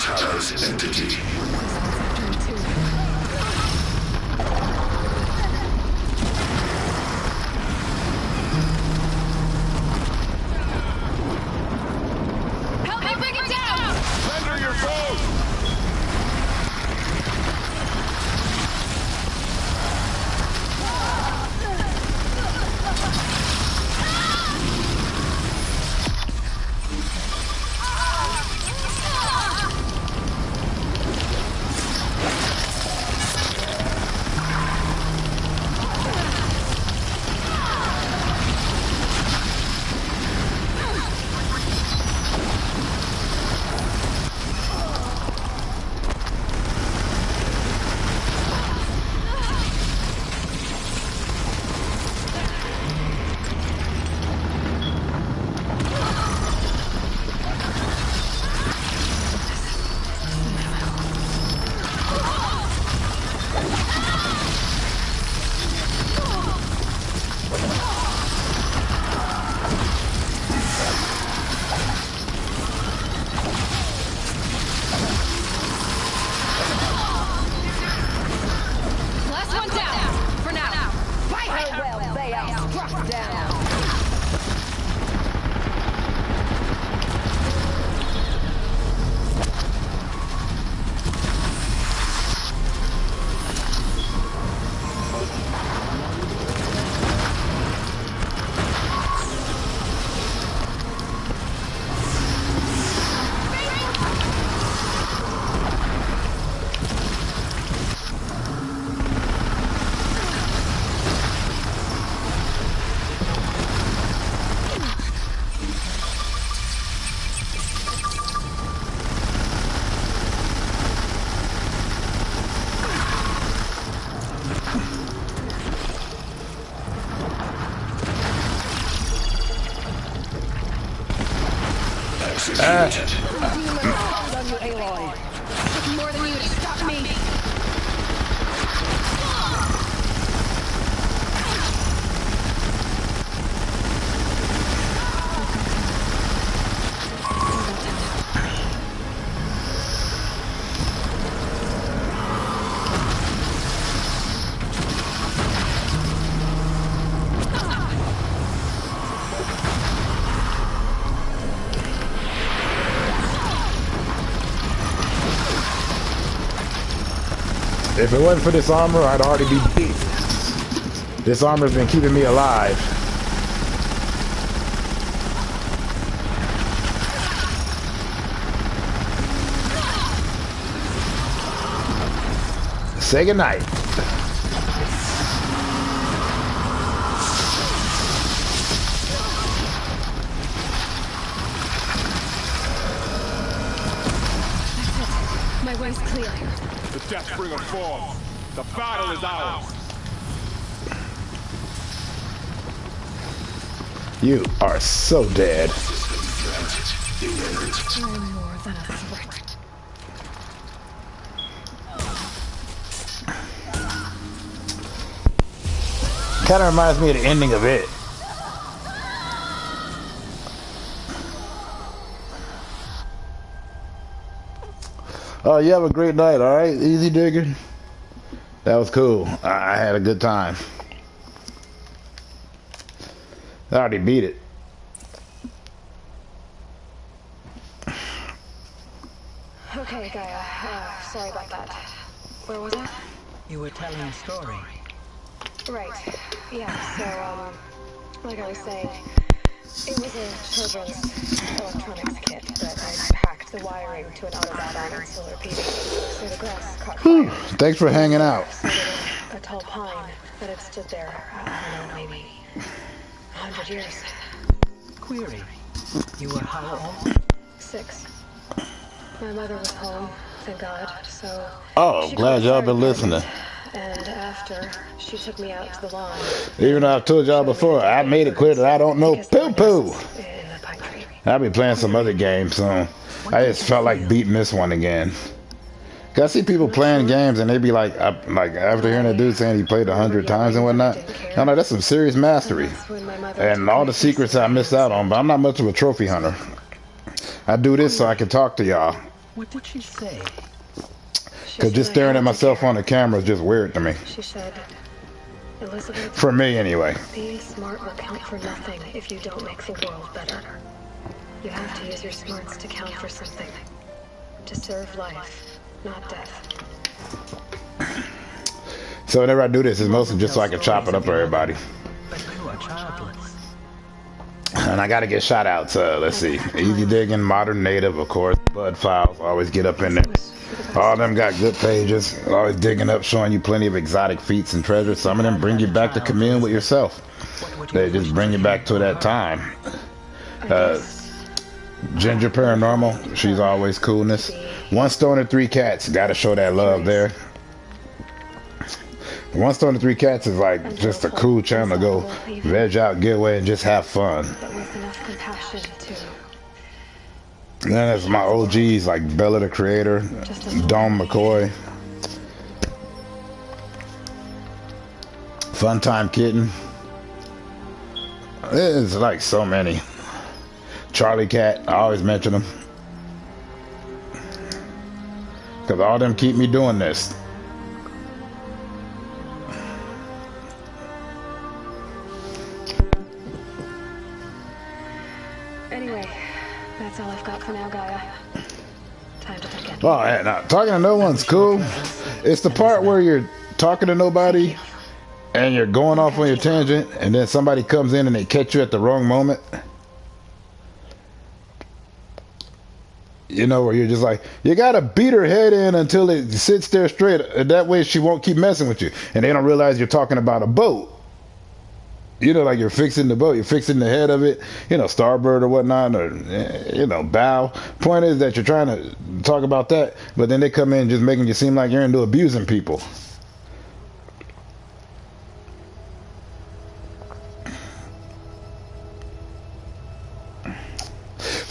Towers entity. Help me bring it down! Render your vote! More than you to stop me. If it wasn't for this armor, I'd already be dead. This armor's been keeping me alive. Say goodnight. My way's clear. The Deathbringer falls. The battle is ours. You are so dead. I'm more than a threat. Kind of reminds me of the ending of it. Oh, you have a great night, all right? Easy digging. That was cool. I had a good time. I already beat it. Okay, Gaia. Sorry about that. Where was I? You were telling a story. Right. Yeah, so, like I was saying, it was a children's electronics kit, but I hacked the wiring to an ANUBUS and therapeutic, so the grass caught fire. Thanks for hanging out. So did a tall pine that had stood there, I don't know, maybe 100 years. Query. You were how old? 6. My mother was home, thank God, so... Oh, she glad called y'all the been fire listening. department, and after, she took me out to the lawn. Even though I've told y'all before, I made it clear that I don't know poo-poo. In the pine tree. I'll be playing some other games soon. I just felt like beating this one again. Cause I see people playing games and they be like after hearing a dude saying he played 100 times and whatnot, I'm like, that's some serious mastery. And all the secrets I missed out on, but I'm not much of a trophy hunter. I do this so I can talk to y'all. What did she say? Cause just staring at myself on the camera is just weird to me. She said, Elizabeth, for me anyway. Being smart will count for nothing if you don't make the world better. You have to use your smarts to count for something. To serve life, not death. So whenever I do this, it's mostly just so I can chop it up for everybody. But you are childless. And I gotta get shout outs. Let's see. Easy Digging, Modern Native, of course. Bud Files, always get up in there. All of them got good pages. Always digging up, showing you plenty of exotic feats and treasures. Some of them bring you back to commune with yourself. They just bring you back to that time. Ginger Paranormal, she's always coolness. 1 Stone and 3 Cats, gotta show that love there. 1 Stone and 3 Cats is like just a cool channel to go veg out, get away, and just have fun. And then there's my OGs like Bella the Creator, Dom McCoy, Funtime Kitten. There's like so many. Charlie Cat, I always mention them. Because all them keep me doing this. Anyway, that's all I've got for now, Gaia. Time to forget. Oh, yeah, now, talking to no one's cool. It's the part where you're talking to nobody and you're going off on your tangent and then somebody comes in and they catch you at the wrong moment. You know, where you're just like, you gotta beat her head in until it sits there straight. That way she won't keep messing with you. And they don't realize you're talking about a boat. You know, like you're fixing the boat, you're fixing the head of it, you know, starboard or whatnot, or, you know, bow. Point is that you're trying to talk about that, but then they come in just making you seem like you're into abusing people.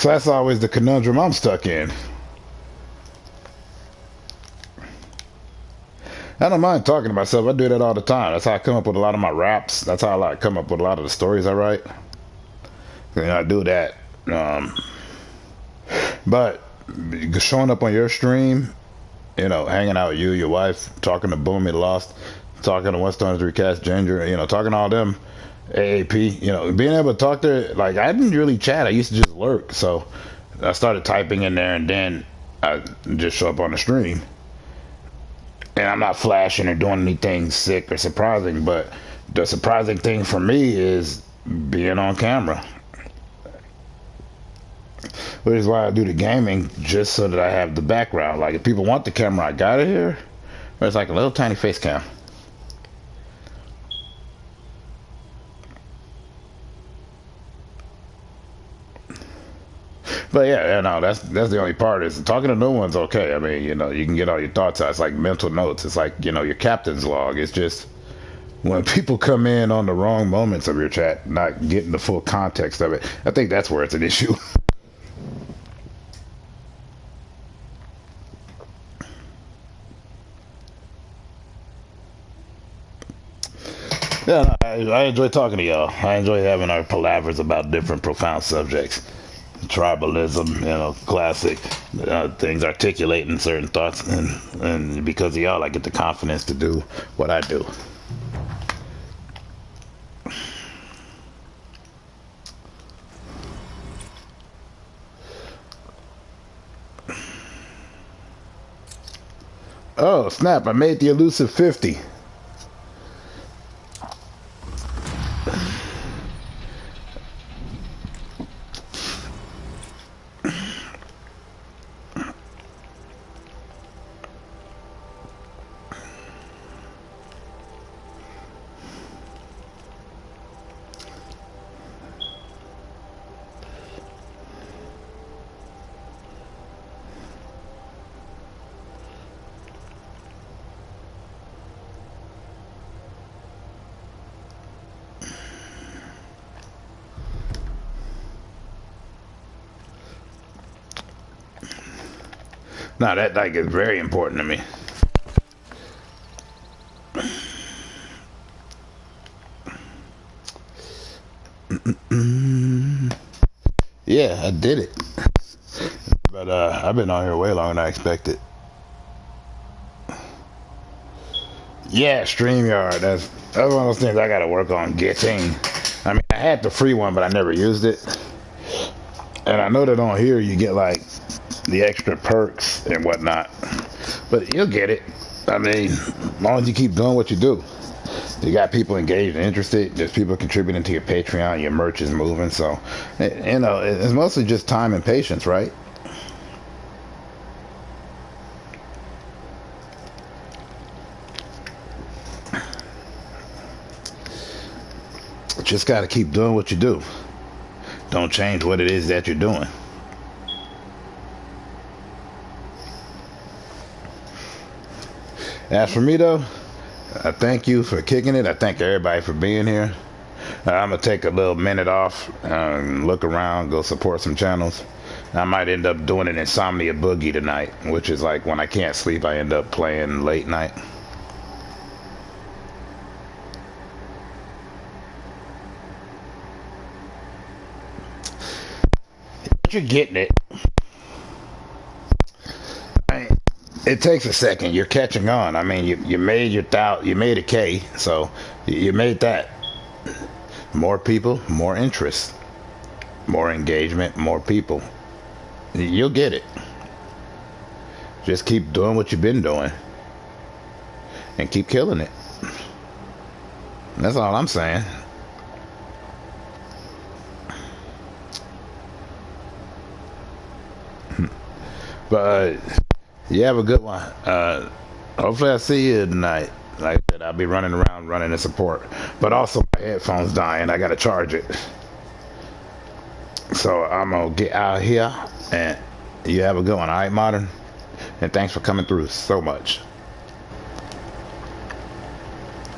So that's always the conundrum I'm stuck in. I don't mind talking to myself. I do that all the time. That's how I come up with a lot of my raps. That's how I come up with a lot of the stories I write. I do that. But showing up on your stream, hanging out with you, your wife, talking to Boomy Lost, talking to One Stones Recast Ginger, talking to all them, AAP, being able to talk to, like, I didn't really chat. I used to just lurk. So I started typing in there, and then I just show up on the stream. And I'm not flashing or doing anything sick or surprising, but the surprising thing for me is being on camera. Which is why I do the gaming, just so that I have the background. Like, if people want the camera, I got it here. But it's like a little tiny face cam. But yeah, no, that's the only part. Is talking to no one's okay. I mean, you can get all your thoughts out. It's like mental notes. It's like, your captain's log. It's just when people come in on the wrong moments of your chat, not getting the full context of it, I think that's where it's an issue. Yeah, no, I enjoy talking to y'all. I enjoy having our palavers about different profound subjects. Tribalism, classic things, articulating certain thoughts, and because of y'all, I get the confidence to do what I do. Oh snap! I made the elusive 50. No, that like is very important to me. Yeah, I did it. But I've been on here way longer than I expected. Yeah, StreamYard. That's one of those things I gotta work on getting. I mean, I had the free one, but I never used it. And I know that on here you get like the extra perks and whatnot, but you'll get it. I mean, as long as you keep doing what you do, you got people engaged and interested. There's people contributing to your Patreon. Your merch is moving. So, it's mostly just time and patience, right? Just got to keep doing what you do. Don't change what it is that you're doing. As for me, though, I thank you for kicking it. I thank everybody for being here. I'm going to take a little minute off and look around, go support some channels. I might end up doing an Insomnia Boogie tonight, which is like when I can't sleep, I end up playing late night. But you're getting it. It takes a second. You're catching on. I mean, you made you made a K, so you made that. More people, more interest, more engagement, more people. You'll get it. Just keep doing what you've been doing, and keep killing it. That's all I'm saying. But you have a good one. Hopefully I see you tonight. Like I said, I'll be running around running the support. But also my headphone's dying. I gotta charge it. So I'm gonna get out here, and you have a good one. All right, Modern? And thanks for coming through so much.